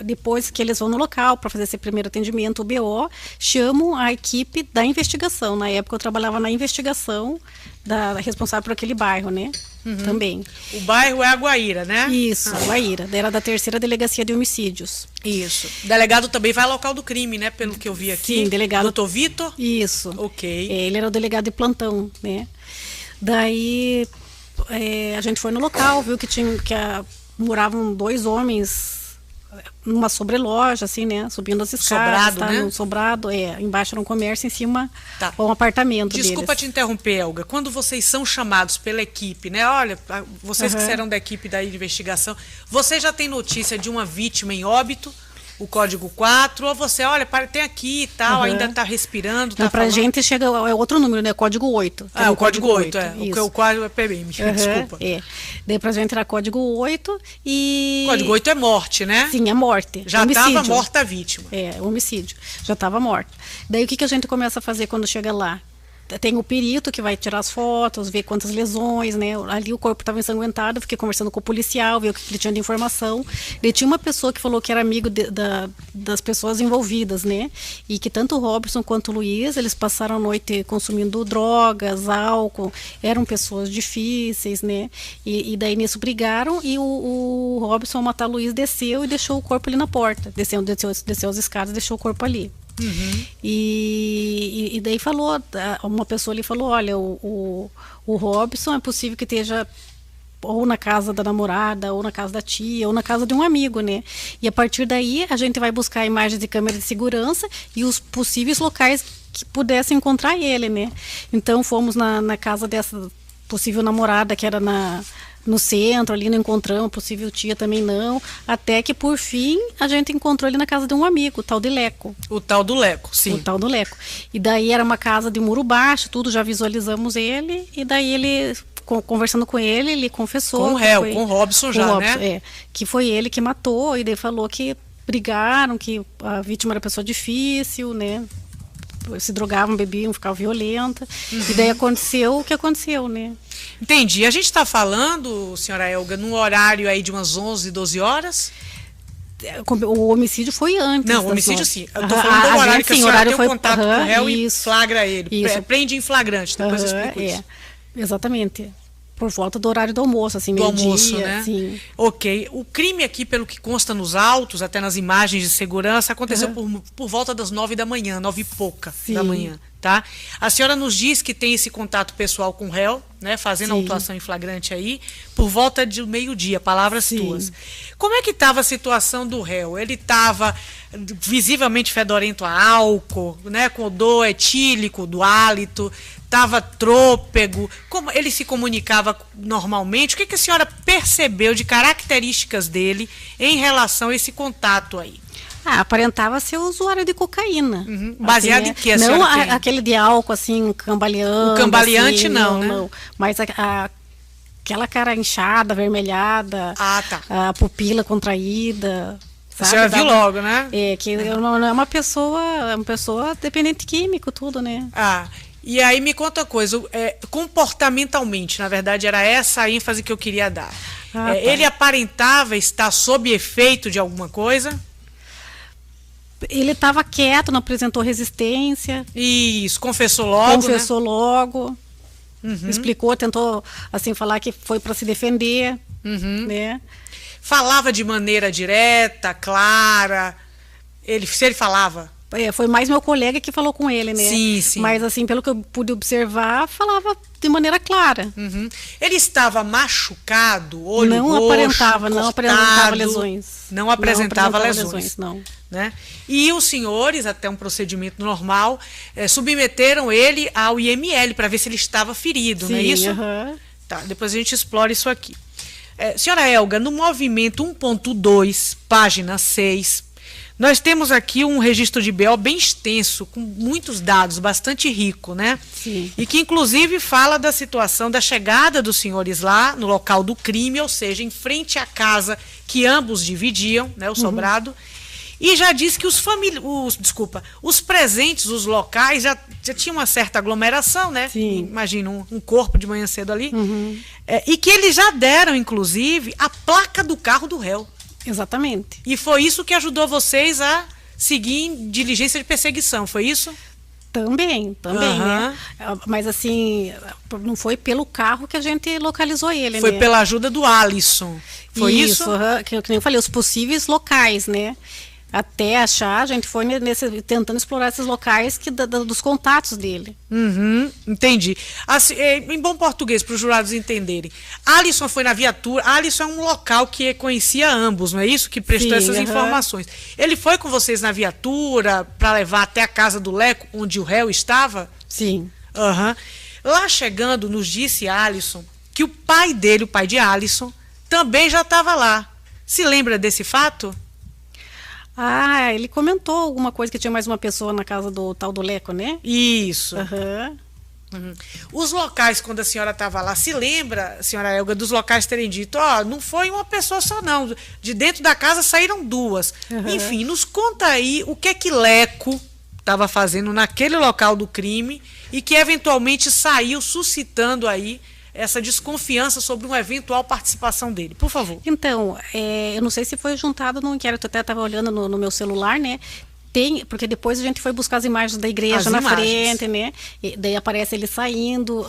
depois que eles vão no local para fazer esse primeiro atendimento, o BO, chamam a equipe da investigação. Na época eu trabalhava na investigação da responsável por aquele bairro, né? também. O bairro é a Guaíra, né? Isso, Guaíra. Era da 3ª Delegacia de Homicídios. Isso. O delegado também vai ao local do crime, né? Pelo que eu vi aqui. Sim, delegado. Doutor Vitor? Isso. Ok. Ele era o delegado de plantão, né? Daí a gente foi no local, viu que moravam 2 homens numa sobreloja, assim, né? Subindo as escadas. Sobrado, né? No sobrado, embaixo era um comércio, em cima Tá. um apartamento Desculpa deles. te interromper, Elga. Quando vocês são chamados pela equipe, né? Olha, vocês que serão da equipe da investigação, você já tem notícia de uma vítima em óbito, o código 4, ou você, olha, tem aqui e tal, ainda está respirando, tá Não, pra falando? gente chega, é outro número, né? Código 8. Ah, o código 8, Isso. o código é PBM, desculpa. Daí pra gente era código 8 e... Código 8 é morte, né? Sim, é morte. Já homicídio. estava morta a vítima. Homicídio. Já estava morta. Daí o que a gente começa a fazer quando chega lá? Tem o perito que vai tirar as fotos, ver quantas lesões, né? Ali o corpo estava ensanguentado, eu fiquei conversando com o policial, ver o que ele tinha de informação. Daí tinha uma pessoa que falou que era amigo das pessoas envolvidas, né? E que tanto o Robson quanto o Luiz, eles passaram a noite consumindo drogas, álcool, eram pessoas difíceis, né? E daí nisso brigaram e o Robson, ao matar o Luiz, desceu e deixou o corpo ali na porta. Desceu as escadas e deixou o corpo ali. E daí uma pessoa ali falou, olha, o Robson é possível que esteja ou na casa da namorada, ou na casa da tia, ou na casa de um amigo, né? E a partir daí a gente vai buscar imagens de câmera de segurança e os possíveis locais que pudessem encontrar ele, né? Então fomos na casa dessa possível namorada que era no centro, ali não encontramos, possível tia também não, até que por fim a gente encontrou ele na casa de um amigo, o tal de Leco. O tal do Leco, sim. O tal do Leco. E daí era uma casa de muro baixo, tudo, já visualizamos ele, e daí ele, conversando com ele confessou. Com o réu, com o Robson já, né? Que foi ele que matou, e daí falou que brigaram, que a vítima era pessoa difícil, né? Se drogavam, bebiam, ficavam violentas. E daí aconteceu o que aconteceu, né? Entendi. A gente está falando, senhora Elga, num horário aí de umas 11, 12 horas? O homicídio foi antes. Não, o homicídio sim. Eu estou falando do horário que a senhora tem contato com o réu e flagra ele. Prende em flagrante, depois eu explico isso. Exatamente. Por volta do horário do almoço, assim, do meio-dia. almoço, né? Sim. Ok. O crime aqui, pelo que consta nos autos, até nas imagens de segurança, aconteceu por volta das 9 da manhã, 9 e pouca da manhã, tá? A senhora nos diz que tem esse contato pessoal com o réu, né? Fazendo a autuação em flagrante aí, por volta de meio-dia, palavras tuas. Como é que estava a situação do réu? Ele estava visivelmente fedorento a álcool, né? Com odor etílico do hálito, estava trôpego, como ele se comunicava normalmente? O que a senhora percebeu de características dele em relação a esse contato aí? Aparentava ser usuário de cocaína. Baseado assim, em que a não senhora tem? Aquele de álcool, assim, cambaleando. O cambaleante assim, não, né? Não. Mas aquela cara inchada, avermelhada, tá. A pupila contraída. A senhora viu logo, né? Que não é uma pessoa dependente químico, tudo, né? E aí me conta uma coisa, comportamentalmente, na verdade, era essa a ênfase que eu queria dar. Ele aparentava estar sob efeito de alguma coisa? Ele estava quieto, não apresentou resistência. Isso, confessou logo, Confessou logo. Explicou, tentou assim falar que foi para se defender, né? Falava de maneira direta, clara. Se ele falava? Foi mais meu colega que falou com ele, né? Sim. Mas assim, pelo que eu pude observar, falava de maneira clara. Ele estava machucado, olho não roxo, aparentava, cortado, não apresentava lesões. Não apresentava lesões. Não. Né? E os senhores, até um procedimento normal, submeteram ele ao IML para ver se ele estava ferido, Sim, não é isso? Tá, depois a gente explora isso aqui. Senhora Elga, no movimento 1.2, página 6, nós temos aqui um registro de BO bem extenso, com muitos dados, bastante rico, né? Sim. E que inclusive fala da situação da chegada dos senhores lá no local do crime, ou seja, em frente à casa que ambos dividiam, né, o sobrado. E já diz que os presentes, os locais, já tinham uma certa aglomeração, né? Sim. Imagina um corpo de manhã cedo ali. E que eles já deram, inclusive, a placa do carro do réu. Exatamente. E foi isso que ajudou vocês a seguir em diligência de perseguição, foi isso? Também, Aham. né? Mas assim, não foi pelo carro que a gente localizou ele, Foi né? pela ajuda do Alisson. Foi isso? aham, que nem eu falei, os possíveis locais, né? Até achar, a gente foi tentando explorar esses locais dos contatos dele. Uhum, entendi. Assim, em bom português, para os jurados entenderem. Alisson foi na viatura. Alisson é um local que conhecia ambos, não é isso? Que prestou Sim, essas aham. informações. Ele foi com vocês na viatura para levar até a casa do Leco, onde o réu estava? Sim. Aham. Lá chegando, nos disse Alisson que o pai dele, o pai de Alisson, também já estava lá. Se lembra desse fato? Ah, ele comentou alguma coisa que tinha mais uma pessoa na casa do tal do Leco, né? Isso. Aham. Os locais, quando a senhora estava lá, se lembra, senhora Elga, dos locais terem dito, não foi uma pessoa só não, de dentro da casa saíram duas. Uhum. Enfim, nos conta aí o que é que Leco estava fazendo naquele local do crime e que eventualmente saiu suscitando aí essa desconfiança sobre uma eventual participação dele. Por favor. Então, eu não sei se foi juntado no inquérito, eu até estava olhando no meu celular, né? Porque depois a gente foi buscar as imagens da igreja As na imagens. frente, né? E daí aparece ele saindo,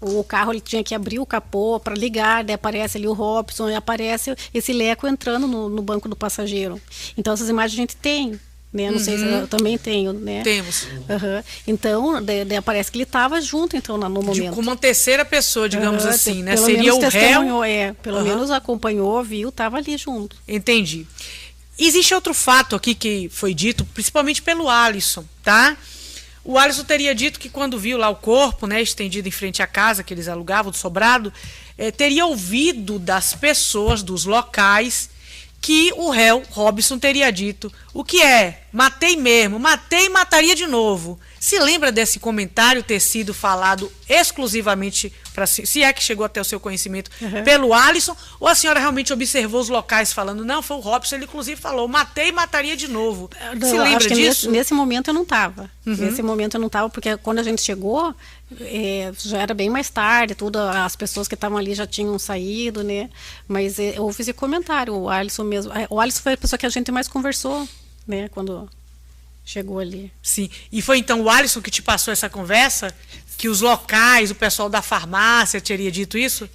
o carro ele tinha que abrir o capô para ligar, daí aparece ali o Robson, e aparece esse Leco entrando no banco do passageiro. Então essas imagens a gente tem, né? Não sei se eu também tenho, né? Temos. Aham. Então, daí aparece que ele estava junto, então, no momento. Como uma terceira pessoa, digamos Aham, assim, né? pelo Seria menos o réu. testemunhou, pelo Aham. menos acompanhou, viu, estava ali junto. Entendi. Existe outro fato aqui que foi dito, principalmente pelo Alisson, tá? O Alisson teria dito que quando viu lá o corpo, né, estendido em frente à casa que eles alugavam, do sobrado, teria ouvido das pessoas, dos locais, que o réu, Robson, teria dito: o que é? Matei mesmo, matei e mataria de novo. Se lembra desse comentário ter sido falado exclusivamente, se é que chegou até o seu conhecimento, pelo Alisson, ou a senhora realmente observou os locais falando, não, foi o Robson, ele inclusive falou, matei e mataria de novo. Se Eu lembra acho que disso? nesse momento eu não estava. Nesse momento eu não estava, porque quando a gente chegou, já era bem mais tarde, as pessoas que estavam ali já tinham saído, né? Mas houve esse comentário, o Alisson mesmo. O Alisson foi a pessoa que a gente mais conversou, né? Quando chegou ali. Sim. E foi então o Alisson que te passou essa conversa? Que os locais, o pessoal da farmácia teria dito isso?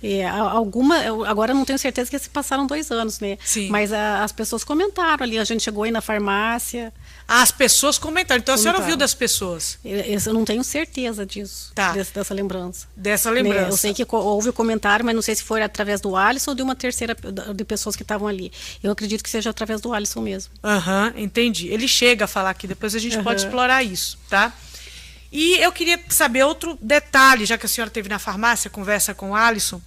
Agora eu não tenho certeza que se passaram 2 anos, né? Sim. Mas as pessoas comentaram ali, a gente chegou aí na farmácia. As pessoas comentaram. Então a senhora Comentaram. ouviu das pessoas? Eu não tenho certeza disso, Tá. dessa lembrança. Dessa Né, lembrança. eu sei que houve o comentário, mas não sei se foi através do Alisson ou de uma terceira de pessoas que estavam ali. Eu acredito que seja através do Alisson mesmo. Aham, entendi. Ele chega a falar aqui, depois a gente pode explorar isso, tá? E eu queria saber outro detalhe, já que a senhora esteve na farmácia, conversa com o Alisson.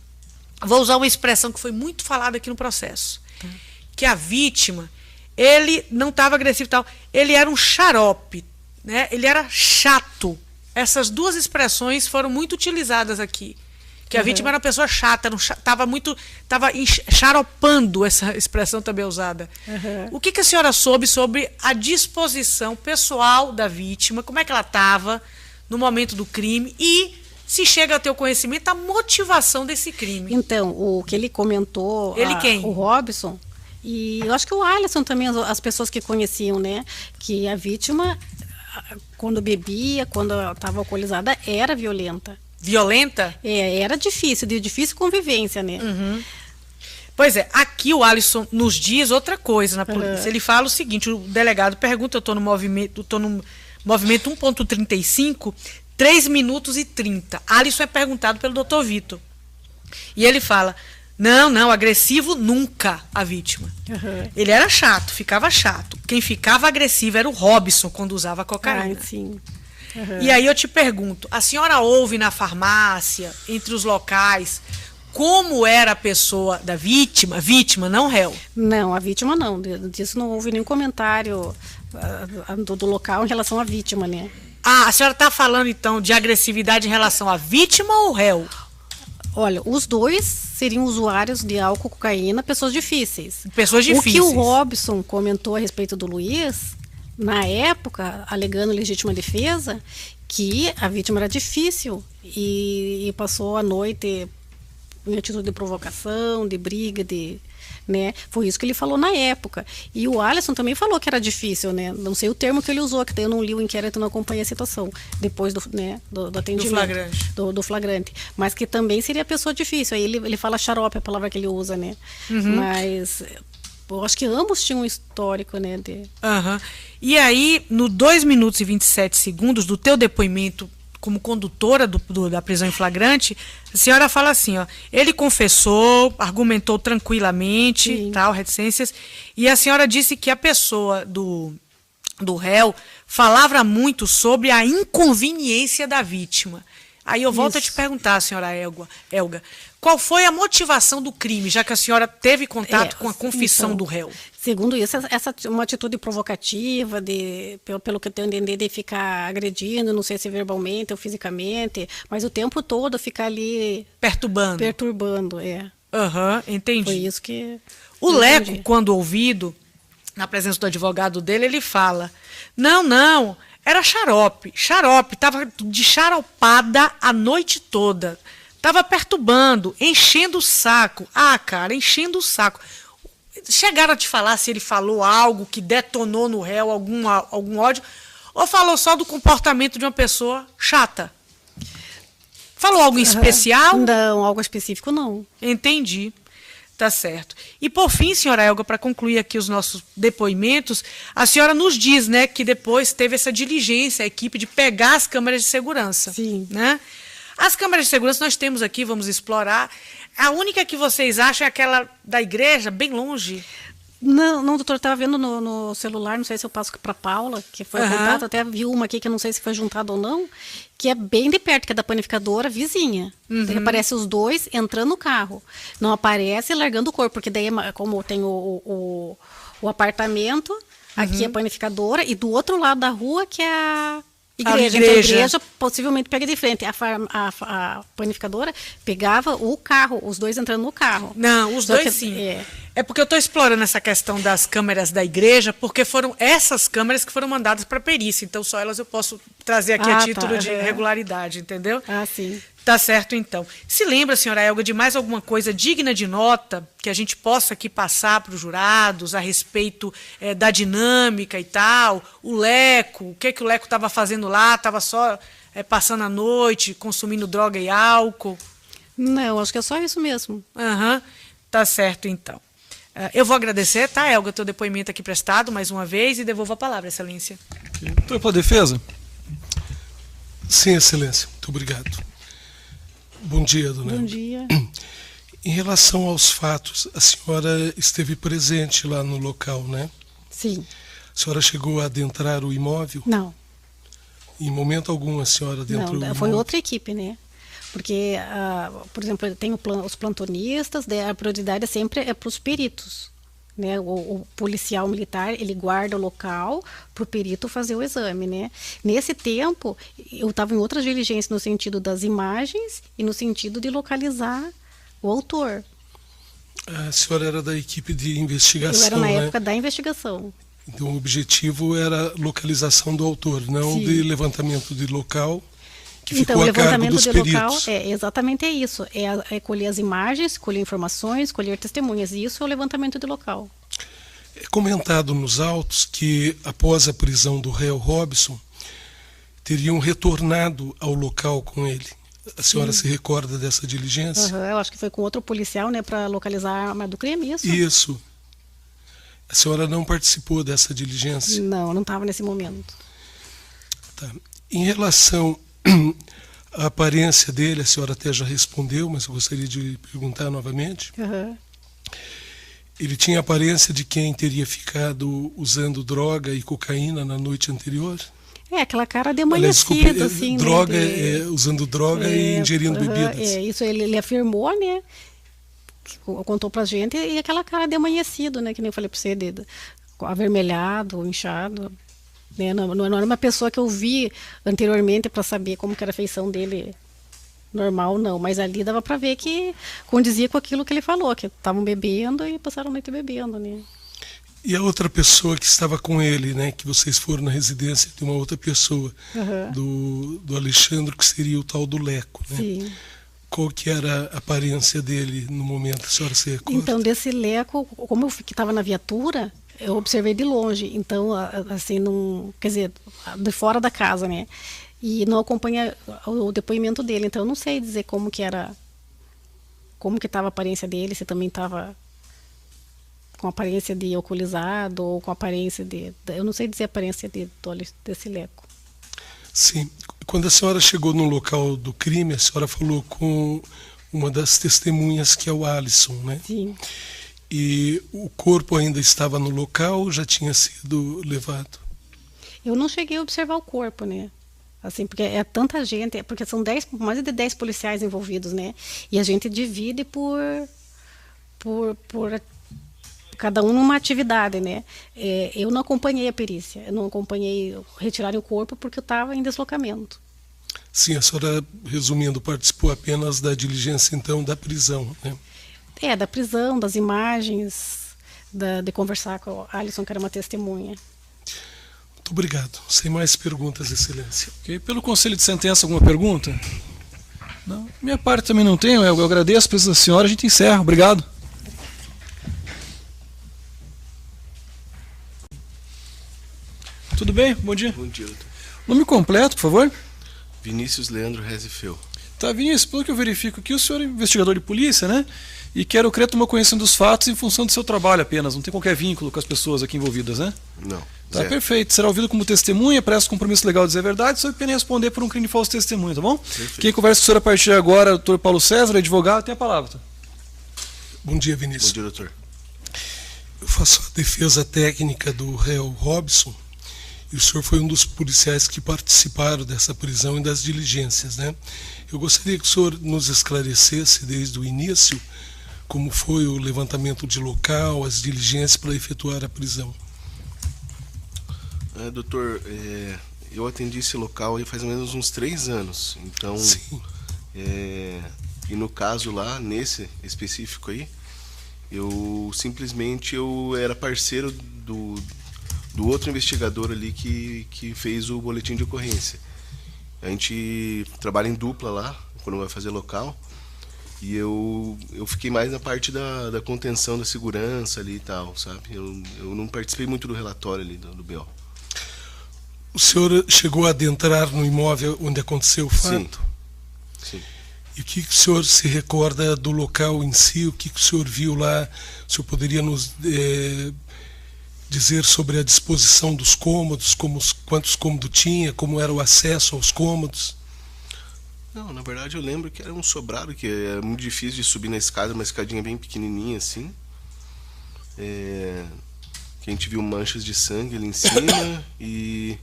Vou usar uma expressão que foi muito falada aqui no processo. Que a vítima, ele não estava agressivo e tal, ele era um xarope, né? Ele era chato. Essas duas expressões foram muito utilizadas aqui. Que a vítima era uma pessoa chata, estava xaropando, essa expressão também usada. O que a senhora soube sobre a disposição pessoal da vítima, como é que ela estava no momento do crime e se chega a ter o conhecimento a motivação desse crime? Então, o que ele comentou, Ele quem? o Robson, e eu acho que o Alisson também, as pessoas que conheciam, né? Que a vítima, quando bebia, quando estava alcoolizada, era violenta. Violenta? Era difícil, de difícil convivência, né? Pois é, aqui o Alisson nos diz outra coisa na polícia. Ele fala o seguinte, o delegado pergunta, eu estou no movimento 1.35, 3 minutos e 30. Alisson é perguntado pelo Dr. Vitor. E ele fala, não, agressivo nunca a vítima. Ele era chato, ficava chato. Quem ficava agressivo era o Robson quando usava cocaína. Sim. E aí eu te pergunto, a senhora ouve na farmácia, entre os locais, como era a pessoa da vítima, não réu? Não, a vítima não. Disso não houve nenhum comentário do local em relação à vítima, né? A senhora está falando então de agressividade em relação à vítima ou réu? Olha, os dois seriam usuários de álcool, cocaína, pessoas difíceis. Pessoas difíceis. O que o Robson comentou a respeito do Luiz, na época, alegando legítima defesa, que a vítima era difícil e passou a noite em atitude de provocação, de briga, de né? Foi isso que ele falou na época. E o Alisson também falou que era difícil, né? Não sei o termo que ele usou, que daí eu não li o inquérito, não acompanhei a situação depois do atendimento. Do flagrante. Mas que também seria pessoa difícil. Aí ele fala xarope, a palavra que ele usa, né? Mas eu acho que ambos tinham um histórico, né? E aí, no 2 minutos e 27 segundos do teu depoimento como condutora da prisão em flagrante, a senhora fala assim, ó, ele confessou, argumentou tranquilamente, tal, reticências, e a senhora disse que a pessoa do réu falava muito sobre a inconveniência da vítima. Aí eu volto a te perguntar, senhora Elga, qual foi a motivação do crime, já que a senhora teve contato com a confissão do réu? Segundo isso, essa uma atitude provocativa, pelo que eu tenho entendido, de ficar agredindo, não sei se verbalmente ou fisicamente, mas o tempo todo ficar ali... Perturbando, entendi. Foi isso que... O Leco, quando ouvido, na presença do advogado dele, ele fala, não, era xarope, tava de xaropada a noite toda, tava perturbando, enchendo o saco. Cara, enchendo o saco. Chegaram a te falar se ele falou algo que detonou no réu algum ódio, ou falou só do comportamento de uma pessoa chata? Falou algo em especial? Não, algo específico não. Entendi. Tá certo. E por fim, senhora Elga, para concluir aqui os nossos depoimentos, a senhora nos diz, né, que depois teve essa diligência, a equipe, de pegar as câmeras de segurança. Sim. Né? As câmeras de segurança nós temos aqui, vamos explorar. A única que vocês acham é aquela da igreja, bem longe? Não, doutor, estava vendo no celular, não sei se eu passo para Paula, que foi o contato, até vi uma aqui que eu não sei se foi juntado ou não, que é bem de perto, que é da panificadora vizinha. Aparece os dois entrando no carro. Não aparece largando o corpo, porque daí, como tem o apartamento, aqui é a panificadora, e do outro lado da rua que é a igreja. Então, a igreja possivelmente pega de frente. A panificadora pegava o carro, os dois entrando no carro. Não, os dois sim. É porque eu estou explorando essa questão das câmeras da igreja, porque foram essas câmeras que foram mandadas para a perícia. Então, só elas eu posso trazer aqui a título de regularidade, entendeu? Sim. Tá certo, então. Se lembra, senhora Elga, de mais alguma coisa digna de nota que a gente possa aqui passar para os jurados a respeito da dinâmica e tal? O Leco, o que o Leco estava fazendo lá? Estava só passando a noite, consumindo droga e álcool? Não, acho que é só isso mesmo. Tá certo, então. Eu vou agradecer, tá, Elga, teu depoimento aqui prestado mais uma vez e devolvo a palavra, Excelência. Então, para a defesa? Sim, Excelência. Muito obrigado. Bom dia, dona Elga. Bom dia. Em relação aos fatos, a senhora esteve presente lá no local, né? Sim. A senhora chegou a adentrar o imóvel? Não. Em momento algum a senhora adentrou o imóvel? Não, foi outra equipe, né? Porque, por exemplo, tem os plantonistas, a prioridade sempre é para os peritos. Né? O policial militar, ele guarda o local para o perito fazer o exame. Né? Nesse tempo, eu estava em outras diligências no sentido das imagens e no sentido de localizar o autor. A senhora era da equipe de investigação, eu era na né? época da investigação. Então o objetivo era localização do autor, não Sim. de levantamento de local, que então, ficou o a cargo levantamento dos de peritos. local exatamente isso. É colher as imagens, colher informações, colher testemunhas. E isso é o levantamento de local. É comentado nos autos que, após a prisão do réu Robson, teriam retornado ao local com ele. A senhora se recorda dessa diligência? Eu acho que foi com outro policial, né, para localizar a arma do crime, isso? Isso. A senhora não participou dessa diligência? Não estava nesse momento. Tá. Em relação à aparência dele, a senhora até já respondeu, mas eu gostaria de perguntar novamente. Ele tinha a aparência de quem teria ficado usando droga e cocaína na noite anterior? Aquela cara de amanhecida, assim. Droga, usando droga e ingerindo bebidas. Isso ele afirmou, né? Contou pra gente, e aquela cara de amanhecido, né? Que nem eu falei pra você, avermelhado, inchado. Né? Não era uma pessoa que eu vi anteriormente para saber como que era a feição dele normal, não. Mas ali dava para ver que condizia com aquilo que ele falou, que estavam bebendo e passaram a noite bebendo, né? E a outra pessoa que estava com ele, né? Que vocês foram na residência de uma outra pessoa, do Alexandre, que seria o tal do Leco, né? Sim. Qual que era a aparência dele no momento, a senhora se recorda? Então, desse Leco, como eu estava na viatura, eu observei de longe. Então, assim, não, quer dizer, de fora da casa, né? E não acompanha o depoimento dele. Então, eu não sei dizer como que era, como que estava a aparência dele, se também estava com aparência de alcoolizado ou com aparência de... Eu não sei dizer a aparência desse Leco. Sim. Quando a senhora chegou no local do crime, a senhora falou com uma das testemunhas, que é o Alisson, né? Sim. E o corpo ainda estava no local ou já tinha sido levado? Eu não cheguei a observar o corpo, né? Assim, porque é tanta gente, porque são mais de 10 policiais envolvidos, né? E a gente divide por cada um numa atividade, né? Eu não acompanhei a perícia, eu não acompanhei retirar o corpo porque eu estava em deslocamento. Sim, a senhora, resumindo, participou apenas da diligência, então, da prisão, né? Da prisão, das imagens, de conversar com a Alisson, que era uma testemunha. Muito obrigado. Sem mais perguntas, Excelência. Ok. Pelo Conselho de Sentença, alguma pergunta? Não. Minha parte também não tenho. Eu agradeço a presença da senhora. A gente encerra. Obrigado. Tudo bem? Bom dia. Bom dia, doutor. Nome completo, por favor. Vinícius Leandro Rezifel. Tá, Vinícius, pelo que eu verifico aqui, o senhor é investigador de polícia, né? E quero crer tomar conhecimento dos fatos em função do seu trabalho apenas. Não tem qualquer vínculo com as pessoas aqui envolvidas, né? Não. Tá, zero. perfeito. Será ouvido como testemunha, presta compromisso legal de dizer a verdade, sob pena de responder por um crime de falso testemunho, tá bom? Perfeito. Quem conversa com o senhor a partir de agora, é o doutor Paulo César, advogado, tem a palavra. Tá? Bom dia, Bom Vinícius. dia, doutor. Eu faço a defesa técnica do réu Robson, e o senhor foi um dos policiais que participaram dessa prisão e das diligências, né? Eu gostaria que o senhor nos esclarecesse desde o início como foi o levantamento de local, as diligências para efetuar a prisão. Doutor, eu atendi esse local aí faz mais ou menos uns 3 anos. Então, Sim. E no caso lá, nesse específico aí, eu era parceiro do outro investigador ali que fez o boletim de ocorrência. A gente trabalha em dupla lá, quando vai fazer local, e eu fiquei mais na parte da contenção da segurança ali e tal, sabe? Eu não participei muito do relatório ali do BO. O senhor chegou a adentrar no imóvel onde aconteceu o fato? Sim. E o que o senhor se recorda do local em si? O que o senhor viu lá? O senhor poderia nos dizer sobre a disposição dos cômodos, quantos cômodos tinha, como era o acesso aos cômodos? Não, na verdade eu lembro que era um sobrado, que é muito difícil de subir na escada, uma escadinha bem pequenininha assim. Que a gente viu manchas de sangue ali em cima e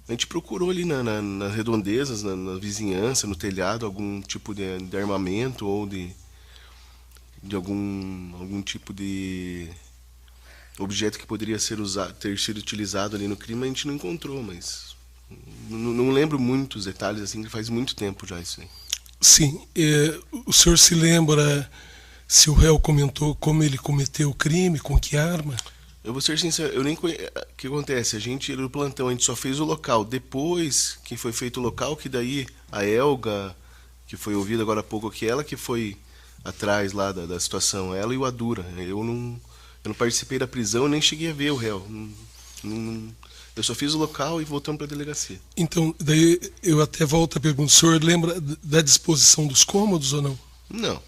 a gente procurou ali nas redondezas, na vizinhança, no telhado, algum tipo de armamento ou de algum tipo de objeto que poderia ter sido utilizado ali no crime. A gente não encontrou, mas não lembro muitos detalhes, assim, que faz muito tempo já isso aí. Sim. O senhor se lembra se o réu comentou como ele cometeu o crime, com que arma? Eu vou ser sincero, eu nem conheço. O que acontece? A gente, no plantão, a gente só fez o local. Depois que foi feito o local, que daí a Elga, que foi ouvida agora há pouco aqui, ela que foi atrás lá da situação, ela e o Adura. Eu não participei da prisão, nem cheguei a ver o réu. Eu só fiz o local e voltamos para a delegacia. Então, daí eu até volto a pergunta, o senhor lembra da disposição dos cômodos ou não? Não,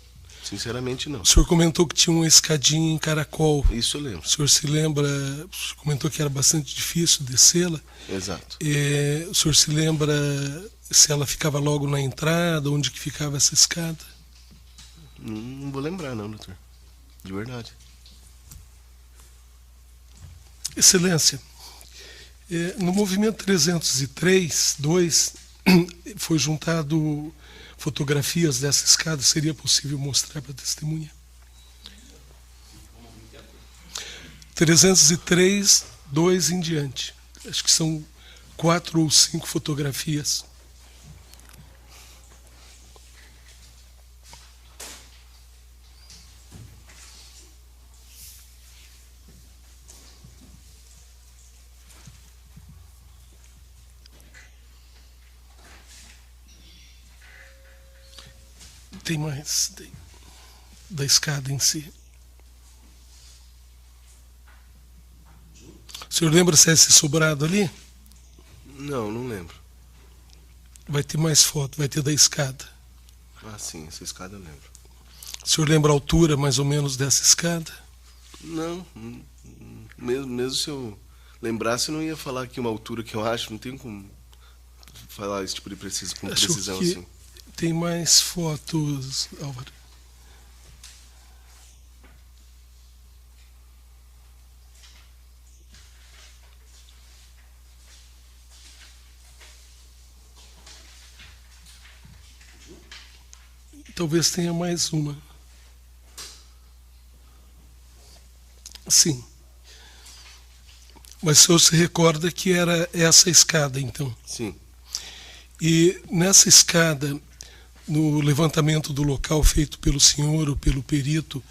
sinceramente não. O senhor comentou que tinha uma escadinha em caracol. Isso eu lembro. O senhor se lembra, o senhor comentou que era bastante difícil descê-la. Exato. O senhor se lembra se ela ficava logo na entrada, onde que ficava essa escada? Não vou lembrar não, doutor. De verdade. Excelência, no movimento 303.2 foi juntado fotografias dessa escada. Seria possível mostrar para a testemunha? 303.2 em diante. Acho que são 4 ou 5 fotografias. tem mais da escada em si. O senhor lembra se é esse sobrado ali? Não lembro. Vai ter mais foto, vai ter da escada. Ah, sim, essa escada eu lembro. O senhor lembra a altura mais ou menos dessa escada? Não, mesmo se eu lembrasse, eu não ia falar aqui uma altura que eu acho, não tenho como falar esse tipo de com Acho precisão que assim. tem mais fotos, Álvaro. Talvez tenha mais uma. Sim. Mas o senhor se recorda que era essa escada, então? Sim. E nessa escada, no levantamento do local feito pelo senhor ou pelo perito,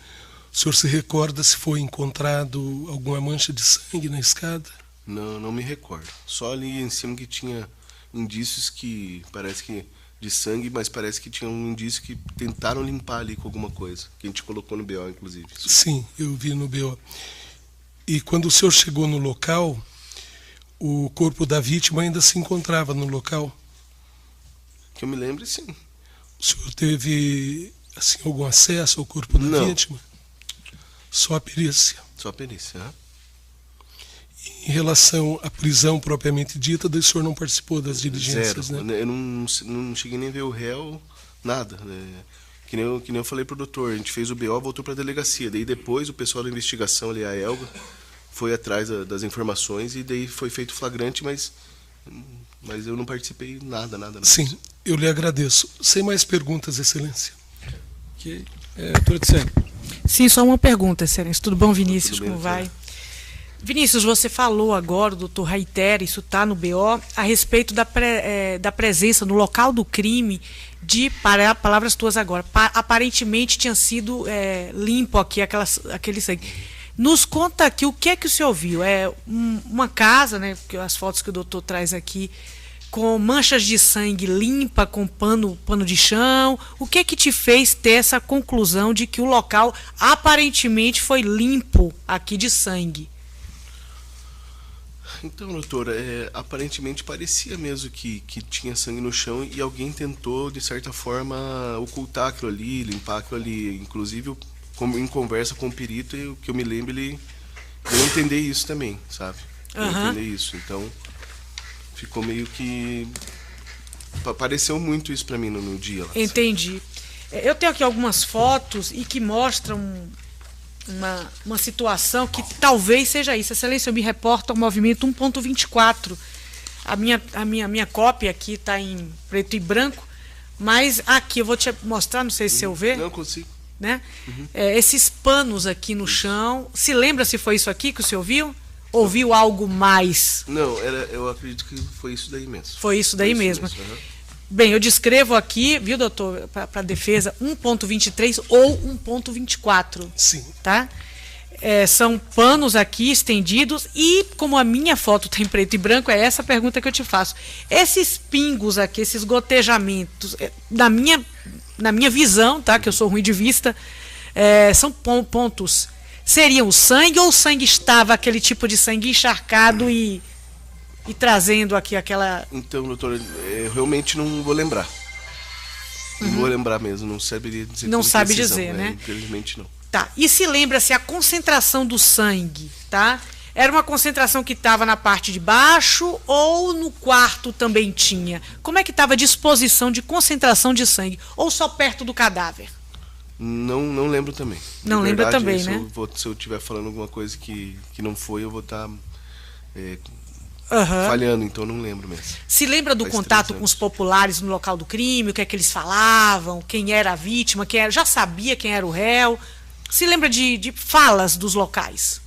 o senhor se recorda se foi encontrado alguma mancha de sangue na escada? Não me recordo. Só ali em cima que tinha indícios que parece que de sangue, mas parece que tinha um indício que tentaram limpar ali com alguma coisa, que a gente colocou no BO, inclusive. Sim, eu vi no BO. E quando o senhor chegou no local, o corpo da vítima ainda se encontrava no local? Que eu me lembro, sim. O senhor teve assim, algum acesso ao corpo da Não. vítima? Só a perícia. Só a perícia, né? Em relação à prisão propriamente dita, daí o senhor não participou das diligências, Zero. né? Eu não cheguei nem a ver o réu, nada. Né? Que nem eu falei pro doutor, a gente fez o BO, voltou para a delegacia. Daí depois o pessoal da investigação ali, a Elga, foi atrás das informações e daí foi feito flagrante, mas eu não participei nada. Sim, eu lhe agradeço. Sem mais perguntas, Excelência. Ok. Doutora Ticiane. Sim, só uma pergunta, Excelência. Tudo bom, Vinícius? Tudo bem, Como vai? Vinícius, você falou agora, o doutor reitera, isso está no BO, a respeito da presença no local do crime de, palavras tuas agora, aparentemente tinha sido limpo aqui aquele sangue. Nos conta aqui o que é que o senhor viu. É uma casa, né, as fotos que o doutor traz aqui, com manchas de sangue limpa, com pano de chão. O que é que te fez ter essa conclusão de que o local aparentemente foi limpo aqui de sangue? Então, doutora, aparentemente parecia mesmo que tinha sangue no chão e alguém tentou, de certa forma, ocultar aquilo ali, limpar aquilo ali. Inclusive, em conversa com o perito, o que eu me lembro, ele deu a entender isso também, sabe? Deu a entender isso. Então, ficou meio que... Pareceu muito isso pra mim no dia lá. Entendi. Eu tenho aqui algumas fotos e que mostram uma situação que talvez seja isso. Excelência, eu me reporto ao movimento 1.24. A minha cópia aqui está em preto e branco, mas aqui eu vou te mostrar, não sei se você vê. Não consigo. Né? Esses panos aqui no chão. Se lembra se foi isso aqui que o senhor viu? Ou viu algo mais? Não, eu acredito que foi isso daí mesmo. Foi isso daí mesmo. Bem, eu descrevo aqui, viu, doutor, para a defesa, 1.23 ou 1.24. Sim. Tá? São panos aqui estendidos e, como a minha foto está em preto e branco, é essa a pergunta que eu te faço. Esses pingos aqui, esses gotejamentos, na minha visão, tá, que eu sou ruim de vista, são pontos. Seriam o sangue ou o sangue estava aquele tipo de sangue encharcado e trazendo aqui aquela... Então, doutor, eu realmente não vou lembrar. Não vou lembrar mesmo, não saberia dizer. Não com sabe precisão, dizer, né? Infelizmente não. Tá, e se lembra-se a concentração do sangue, tá? Era uma concentração que estava na parte de baixo ou no quarto também tinha? Como é que estava a disposição de concentração de sangue? Ou só perto do cadáver? Não lembro também. Não lembra também, né? Se eu estiver falando alguma coisa que não foi, eu vou estar Aham. falhando, então não lembro mesmo. Se lembra do Faz contato 3 com os anos. populares no local do crime? O que é que eles falavam? Quem era a vítima? Já sabia quem era o réu? Se lembra de falas dos locais?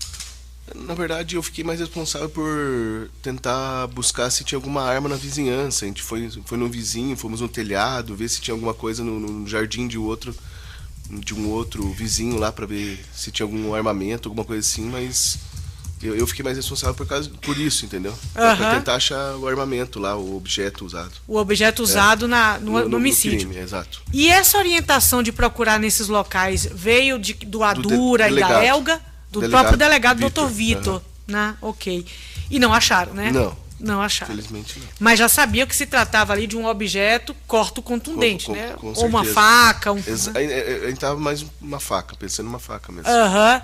Na verdade, eu fiquei mais responsável por tentar buscar se tinha alguma arma na vizinhança. A gente foi no vizinho, fomos no telhado, ver se tinha alguma coisa no jardim de um outro vizinho lá para ver se tinha algum armamento, alguma coisa assim, mas Eu fiquei mais responsável por isso, entendeu? Pra Aham. tentar achar o armamento lá, o objeto usado. O objeto usado no homicídio. crime, exato. E essa orientação de procurar nesses locais veio do Adura e da delegado. Elga? Do Delegado próprio delegado Vitor. Dr. Vitor, né? Ok. E não acharam, né? Não. Não acharam. Infelizmente não. Mas já sabia que se tratava ali de um objeto corto contundente, né? Com Ou uma certeza. faca. A gente tava mais uma faca, pensando numa faca mesmo. Aham.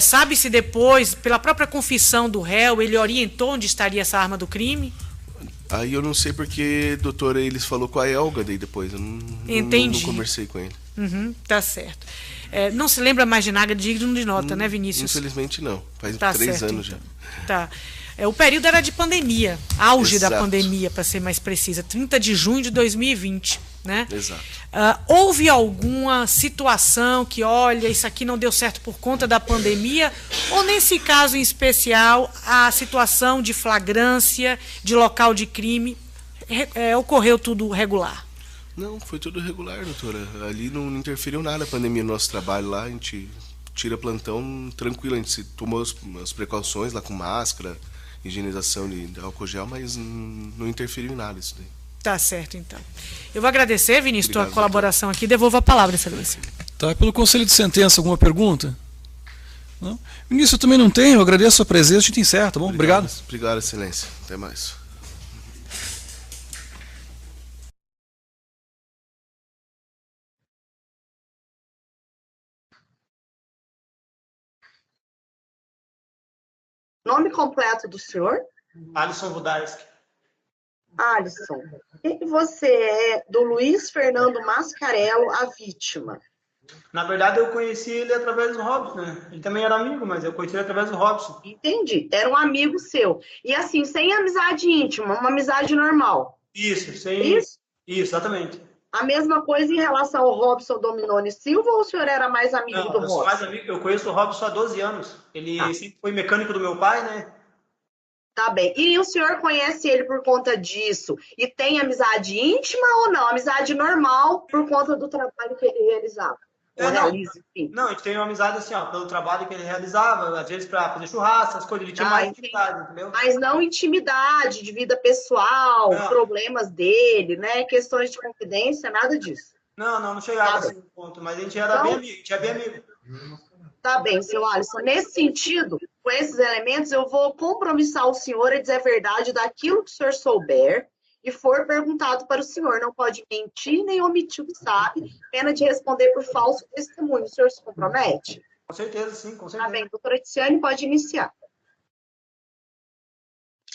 Sabe-se depois, pela própria confissão do réu, ele orientou onde estaria essa arma do crime? Aí eu não sei porque, doutora, eles falou com a Elga daí depois. Eu Entendi. não conversei com ele. Uhum, tá certo. Não se lembra mais de nada digno de nota, né, Vinícius? Infelizmente não. Faz Tá 3 certo, anos então. já. Tá. O período era de pandemia, auge da Exato. pandemia, para ser mais precisa, 30 de junho de 2020, né? Exato. Houve alguma situação que, olha, isso aqui não deu certo por conta da pandemia, ou nesse caso em especial, a situação de flagrância, de local de crime, ocorreu tudo regular? Não, foi tudo regular, doutora. Ali não interferiu nada a pandemia no nosso trabalho lá. A gente tira plantão tranquilo. A gente tomou as precauções lá com máscara, higienização de álcool gel, mas não interferiu em nada isso daí. Tá certo, então. Eu vou agradecer, Vinícius, Obrigado, tua colaboração aqui. Devolvo a palavra, excelência. Tá, pelo Conselho de Sentença, alguma pergunta? Não? Vinícius, eu também não tenho, eu agradeço a sua presença, a gente encerra, tá bom? Obrigado. Obrigado, excelência. Até mais. Nome completo do senhor? Alisson Budarski. Alisson. E você é do Luiz Fernando Mascarello, a vítima? Na verdade, eu conheci ele através do Robson, né? Ele também era amigo, mas eu conheci ele através do Robson. Entendi. Era um amigo seu. E assim, sem amizade íntima, uma amizade normal. Isso, sem... Isso? Isso, exatamente. A mesma coisa em relação ao Robson Dominoni Silva, ou o senhor era mais amigo Não, do eu sou Robson? mais amigo. Eu conheço o Robson há 12 anos. Ele sempre foi mecânico do meu pai, né? Tá bem. E o senhor conhece ele por conta disso? E tem amizade íntima ou não? Amizade normal por conta do trabalho que ele realizava? Ou realiza, enfim. Não, a gente tem uma amizade assim, ó, pelo trabalho que ele realizava, às vezes para fazer churrasco, essas coisas. Ele tinha mais intimidade, entendeu? Mas não intimidade de vida pessoal, problemas dele, né? Questões de confidência, nada disso. Não chegava assim no ponto, mas a gente era bem amigo, tinha bem amigo. Tá bem, seu Alisson. Nesse sentido, com esses elementos, eu vou compromissar o senhor a dizer a verdade daquilo que o senhor souber e for perguntado para o senhor. Não pode mentir nem omitir o que sabe, pena de responder por falso testemunho. O senhor se compromete? Com certeza, sim, com certeza. Tá bem, doutora Tiziane, pode iniciar.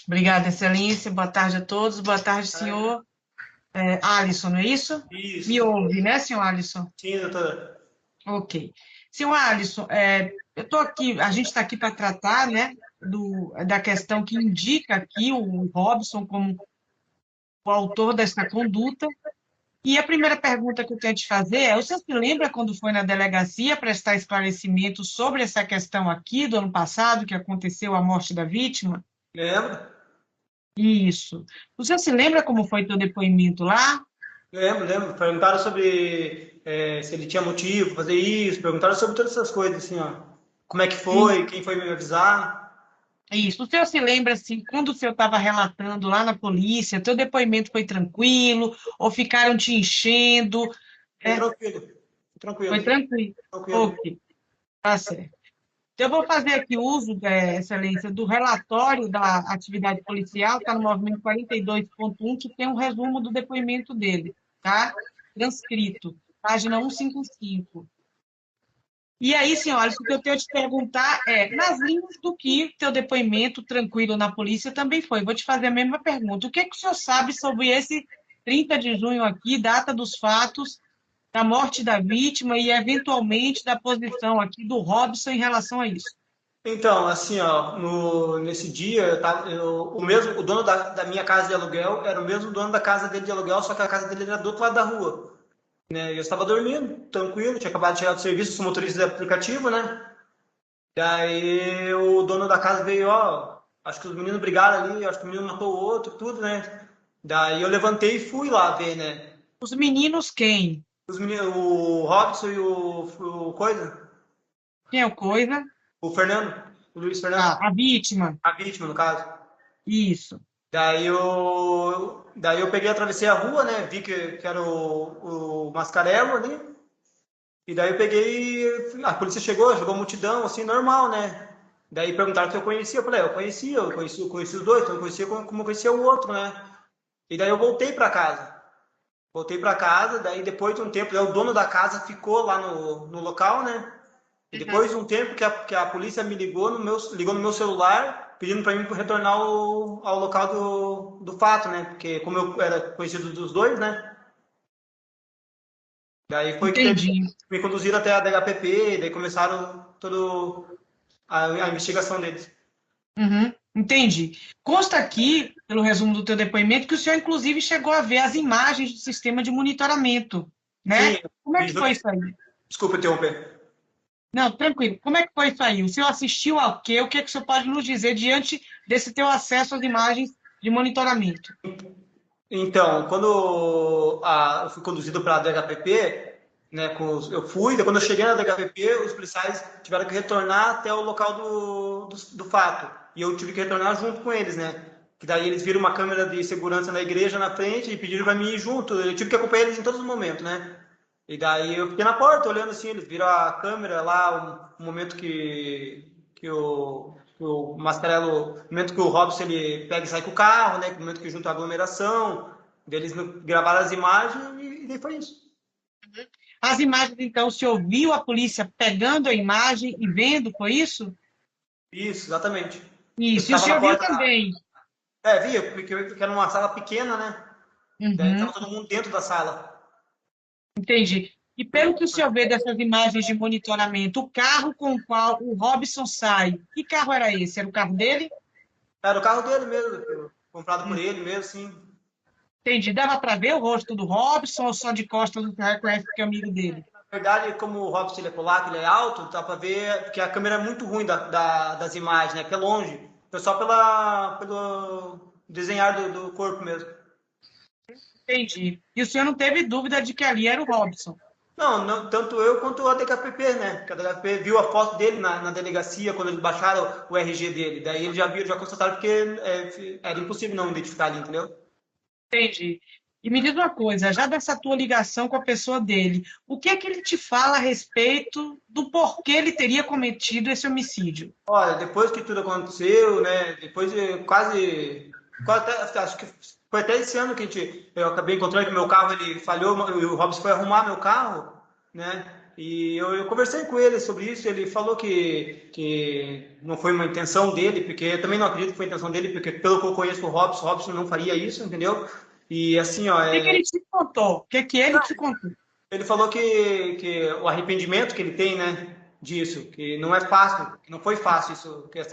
Obrigada, excelência. Boa tarde a todos. Boa tarde, senhor Alisson, não é isso? Isso. Me ouve, né, senhor Alisson? Sim, doutora. Ok. Senhor Alisson, eu estou aqui, a gente está aqui para tratar, né, da questão que indica aqui o Robson como o autor dessa conduta. E a primeira pergunta que eu tenho a te fazer é: você se lembra quando foi na delegacia prestar esclarecimento sobre essa questão aqui do ano passado, que aconteceu a morte da vítima? Lembro. Isso. Você se lembra como foi teu depoimento lá? Lembro. Perguntaram sobre se ele tinha motivo para fazer isso, perguntaram sobre todas essas coisas, assim, ó. Como é que foi, quem foi me avisar. Isso. O senhor se lembra, assim, quando o senhor estava relatando lá na polícia, teu depoimento foi tranquilo, ou ficaram te enchendo? Foi tranquilo. Foi tranquilo? Ok. Tá certo. Então, eu vou fazer aqui uso, excelência, do relatório da atividade policial, está no movimento 42.1, que tem um resumo do depoimento dele, tá? Transcrito, página 155. E aí, senhores, o que eu tenho a te perguntar é, nas linhas do que teu depoimento tranquilo na polícia também foi, vou te fazer a mesma pergunta. O que o senhor sabe sobre esse 30 de junho aqui, data dos fatos, da morte da vítima e, eventualmente, da posição aqui do Robson em relação a isso? Então, assim, ó, nesse dia, o dono da minha casa de aluguel era o mesmo dono da casa dele de aluguel, só que a casa dele era do outro lado da rua. Né? Eu estava dormindo, tranquilo, tinha acabado de chegar do serviço, sou motorista de aplicativo, né? Daí o dono da casa veio, acho que os meninos brigaram ali, acho que o menino matou o outro, tudo, né? Daí eu levantei e fui lá ver, né? Os meninos quem? Os meninos, o Robson e o Coisa. Quem é o Coisa? O Fernando. O Luiz Fernando. Ah, a vítima. A vítima, no caso. Isso. Daí eu peguei, atravessei a rua, né? Vi que era o Mascarello ali. E daí eu peguei, a polícia chegou a multidão, assim, normal, né? Daí perguntaram se eu conhecia. Eu falei, eu conheci os dois, então eu conhecia como eu conhecia o outro, né? E daí eu voltei para casa. Daí depois de um tempo, daí o dono da casa ficou lá no local, né? E depois de um tempo que a polícia me ligou no meu celular, pedindo para mim retornar ao local do fato, né? Porque como eu era conhecido dos dois, né? Daí foi que Entendi. me conduziram até a DHPP, daí começaram toda a investigação deles. Uhum, entendi. Consta aqui, pelo resumo do teu depoimento, que o senhor, inclusive, chegou a ver as imagens do sistema de monitoramento, né? Sim, Como é que foi isso aí? Desculpa interromper. Não, tranquilo. Como é que foi isso aí? O senhor assistiu ao quê? O que é que o senhor pode nos dizer diante desse teu acesso às imagens de monitoramento? Então, quando eu fui conduzido para a DHPP, né, daí quando eu cheguei na DHPP, os policiais tiveram que retornar até o local do fato. E eu tive que retornar junto com eles, né? Que daí eles viram uma câmera de segurança na igreja na frente e pediram para mim ir junto. Eu tive que acompanhar eles em todos os momentos, né? E daí eu fiquei na porta olhando assim, eles viram a câmera lá, o momento que o Mascarello, no momento que o Robson ele pega e sai com o carro, né? No momento que junta a aglomeração, daí eles gravaram as imagens e daí foi isso. As imagens, então, o senhor viu a polícia pegando a imagem e vendo, foi isso? Isso, exatamente. Isso, e o senhor viu também. Via, porque era uma sala pequena, né? Daí estava todo mundo dentro da sala. Entendi. E pelo que o senhor vê dessas imagens de monitoramento, o carro com o qual o Robson sai, que carro era esse? Era o carro dele? Era o carro dele mesmo, comprado por ele mesmo, sim. Entendi. Dava para ver o rosto do Robson ou só de costas do reconhece que é amigo dele? Na verdade, como o Robson ele é polaco, ele é alto, dá para ver, porque a câmera é muito ruim das imagens, né? Que é longe. Foi só pelo desenhar do corpo mesmo. Entendi. E o senhor não teve dúvida de que ali era o Robson? Não, tanto eu quanto a DHPP, né? Porque a DHPP viu a foto dele na delegacia quando eles baixaram o RG dele. Daí eles já constataram porque era impossível não identificar ali, entendeu? Entendi. E me diz uma coisa, já dessa tua ligação com a pessoa dele, o que é que ele te fala a respeito do porquê ele teria cometido esse homicídio? Olha, depois que tudo aconteceu, né? Depois de quase até, acho que foi até esse ano que eu acabei encontrando que meu carro ele falhou e o Robson foi arrumar meu carro, né? E eu conversei com ele sobre isso. Ele falou que não foi uma intenção dele, porque eu também não acredito que foi a intenção dele, porque pelo que eu conheço o Robson não faria isso, entendeu? E assim, ó. O que ele te contou? O que ele te contou? Ele falou que o arrependimento que ele tem, né, disso, que não é fácil, que não foi fácil isso, que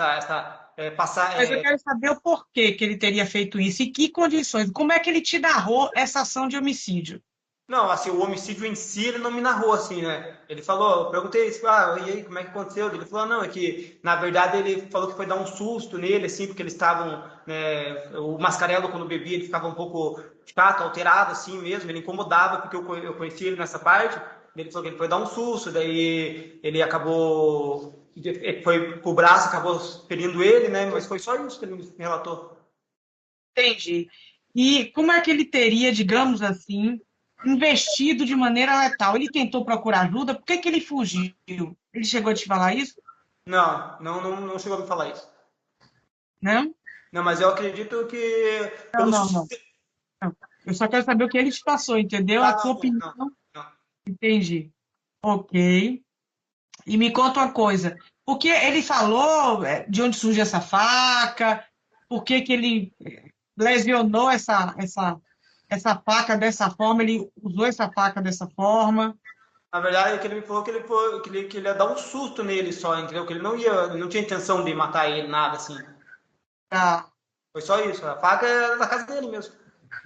passar. Mas eu quero saber o porquê que ele teria feito isso e que condições. Como é que ele te narrou essa ação de homicídio? Não, assim, o homicídio em si, ele não me narrou, assim, né? Ele falou, eu perguntei, e aí, como é que aconteceu? Ele falou, não, é que, na verdade, ele falou que foi dar um susto nele, assim, porque eles estavam, né, o Mascarello, quando bebia, ele ficava um pouco chato, alterado, assim mesmo, ele incomodava, porque eu conhecia ele nessa parte, ele falou que ele foi dar um susto, daí ele acabou, foi pro braço, acabou ferindo ele, né, mas foi só isso que ele me relatou. Entendi. E como é que ele teria, digamos assim, investido de maneira letal? Ele tentou procurar ajuda? Por que ele fugiu? Ele chegou a te falar isso? Não chegou a me falar isso. Não? Não, mas eu acredito que... Não. Eu só quero saber o que ele te passou, entendeu? A tua opinião. Não. Entendi. Ok. E me conta uma coisa. Por que ele falou de onde surgiu essa faca? Por que ele lesionou essa faca dessa forma? Ele usou essa faca dessa forma? Na verdade, é que ele me falou que ele ia dar um susto nele só, entendeu? Que ele não tinha intenção de matar ele, nada assim. Tá. Foi só isso. A faca era da casa dele mesmo.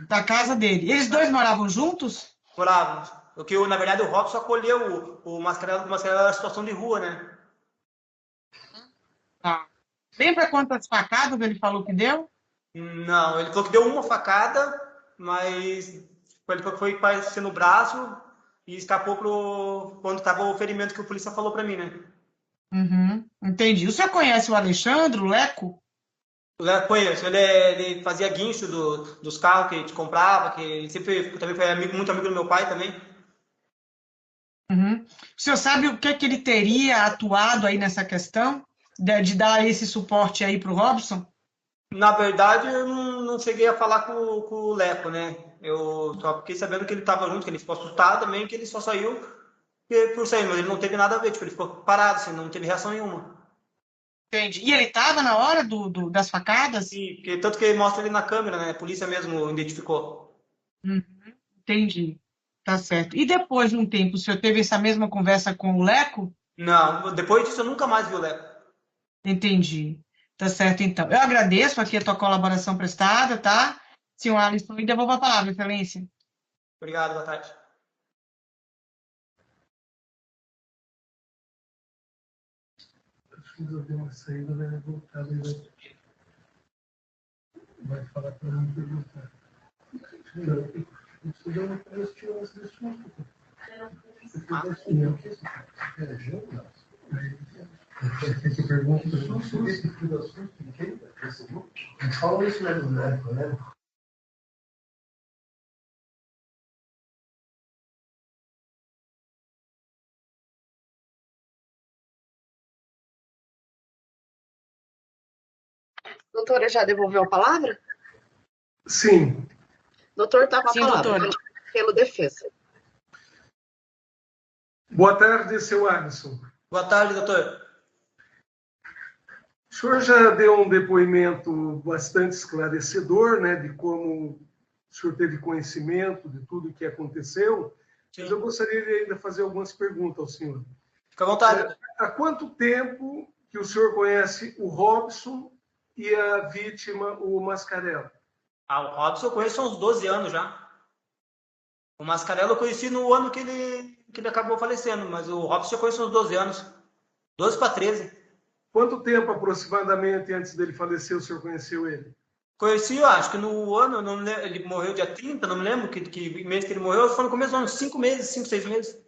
Da casa dele. Eles dois moravam juntos? Moravam. Na verdade, o Robson acolheu o Mascarello, porque o Mascarello era situação de rua, né? Tá. Lembra quantas facadas ele falou que deu? Não, ele falou que deu uma facada, mas ele falou que foi parecer no braço e escapou quando estava o ferimento que o polícia falou para mim, né? Uhum. Entendi. O senhor conhece o Alexandre, o Leco? Eu conheço, ele fazia guincho dos carros que a gente comprava, que ele sempre também foi muito amigo do meu pai também. Uhum. O senhor sabe o que ele teria atuado aí nessa questão de dar esse suporte aí para o Robson? Na verdade, eu não cheguei a falar com o Leco, né? Eu só fiquei sabendo que ele estava junto, que ele ficou assustado também, que ele só saiu por sair, mas ele não teve nada a ver, tipo, ele ficou parado, assim, não teve reação nenhuma. Entendi. E ele estava na hora das facadas? Sim, porque tanto que ele mostra ele na câmera, né? A polícia mesmo identificou. Uhum. Entendi. Tá certo. E depois de um tempo, o senhor teve essa mesma conversa com o Leco? Não, depois disso eu nunca mais vi o Leco. Entendi. Tá certo, então. Eu agradeço aqui a tua colaboração prestada, tá? Senhor Alisson, e devolvo a palavra, Excelência. Obrigado, boa tarde. Acho que eu dei uma saída, vai voltar e vai falar para mim perguntar. Você deu uma coisa que eu assunto. Você pergunta esse tipo de assunto de quem? Fala isso mesmo, né? Doutora, já devolveu a palavra? Sim. Doutor, está com a Sim, palavra doutora. pelo defesa. Boa tarde, seu Alisson. Boa tarde, doutor. O senhor já deu um depoimento bastante esclarecedor, né, de como o senhor teve conhecimento de tudo o que aconteceu, Sim. mas eu gostaria de ainda fazer algumas perguntas ao senhor. Fica à vontade. Há quanto tempo que o senhor conhece o Robson e a vítima, o Mascarello? O Robson eu conheço há uns 12 anos já. O Mascarello eu conheci no ano que ele acabou falecendo, mas o Robson eu conheço há uns 12 anos. 12 para 13. Quanto tempo aproximadamente antes dele falecer o senhor conheceu ele? Conheci, eu acho que no ano, não me lembro, ele morreu dia 30, não me lembro que mês que ele morreu, foi no começo do ano, 5 meses, 5, 6 meses.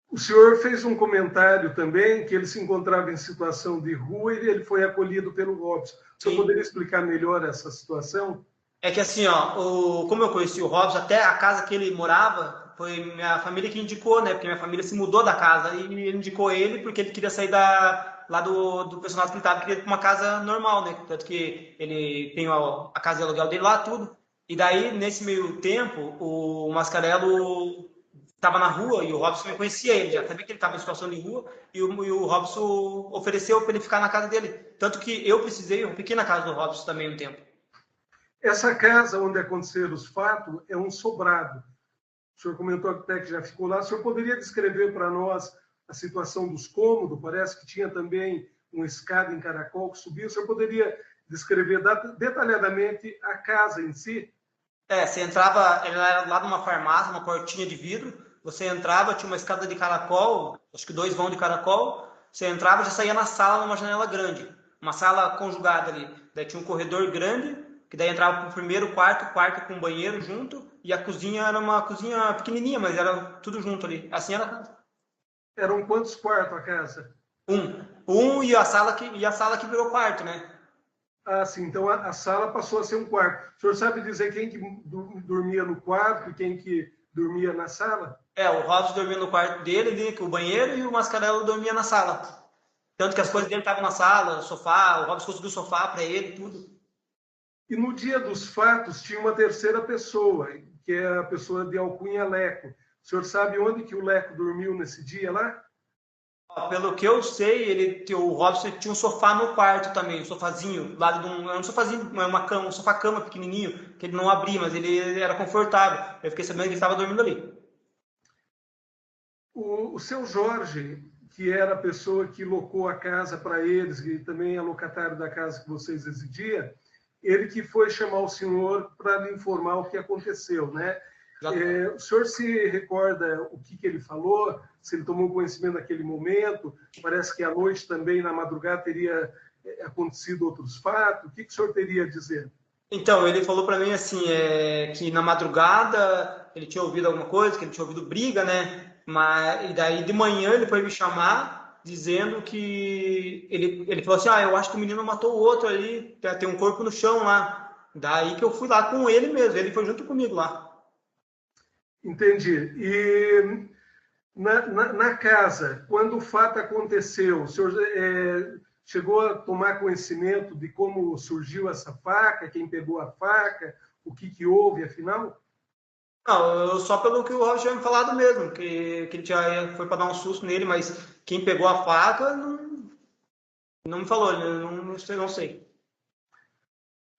O senhor fez um comentário também que ele se encontrava em situação de rua e ele foi acolhido pelo Robson. O senhor poderia explicar melhor essa situação? É que assim, ó, como eu conheci o Robson, até a casa que ele morava, foi minha família que indicou, né? Porque minha família se mudou da casa e ele indicou ele porque ele queria sair lá do personal que ele estava, queria ir para uma casa normal, né? Tanto que ele tem a casa de aluguel dele lá, tudo. E daí, nesse meio tempo, o Mascarello estava na rua e o Robson não conhecia ele, já sabia que ele estava em situação de rua e o Robson ofereceu para ele ficar na casa dele. Tanto que eu fiquei na casa do Robson também um tempo. Essa casa onde aconteceram os fatos é um sobrado. O senhor comentou até que já ficou lá. O senhor poderia descrever para nós a situação dos cômodos? Parece que tinha também uma escada em caracol que subia. O senhor poderia descrever detalhadamente a casa em si? Você entrava, ela era lá numa farmácia, uma portinha de vidro. Você entrava, tinha uma escada de caracol, acho que 2 vão de caracol. Você entrava e já saía na sala, numa janela grande. Uma sala conjugada ali. Daí tinha um corredor grande, que daí entrava pro primeiro quarto com banheiro junto, e a cozinha era uma cozinha pequenininha, mas era tudo junto ali. Assim era a casa. Eram quantos quartos a casa? E a sala que virou quarto, né? Ah, sim. Então a sala passou a ser um quarto. O senhor sabe dizer quem que dormia no quarto e quem que dormia na sala? O Robson dormia no quarto dele, o banheiro, e o Mascarello dormia na sala. Tanto que as coisas dele estavam na sala, o sofá, o Robson conseguiu o sofá para ele, tudo. E no dia dos fatos tinha uma terceira pessoa, que é a pessoa de alcunha Leco. O senhor sabe onde que o Leco dormiu nesse dia lá? Pelo que eu sei, o Robson tinha um sofá no quarto também, um sofazinho, lá de um sofazinho, uma cama, um sofá-cama pequenininho, que ele não abria, mas ele era confortável. Eu fiquei sabendo que ele estava dormindo ali. O seu Jorge, que era a pessoa que locou a casa para eles, e também é locatário da casa que vocês residiam, ele que foi chamar o senhor para lhe informar o que aconteceu, né? O senhor se recorda o que ele falou? Se ele tomou conhecimento naquele momento? Parece que à noite também, na madrugada, teria acontecido outros fatos. O que o senhor teria a dizer? Então, ele falou para mim assim, que na madrugada ele tinha ouvido alguma coisa, que ele tinha ouvido briga, né? E daí de manhã ele foi me chamar dizendo que ele falou assim, eu acho que o menino matou o outro ali, tem um corpo no chão lá. Daí que eu fui lá com ele mesmo, ele foi junto comigo lá. Entendi. E na casa, quando o fato aconteceu, o senhor chegou a tomar conhecimento de como surgiu essa faca, quem pegou a faca, o que houve, afinal? Não, só pelo que o Robson tinha me falado mesmo, que ele foi para dar um susto nele, mas quem pegou a faca não me falou, não sei.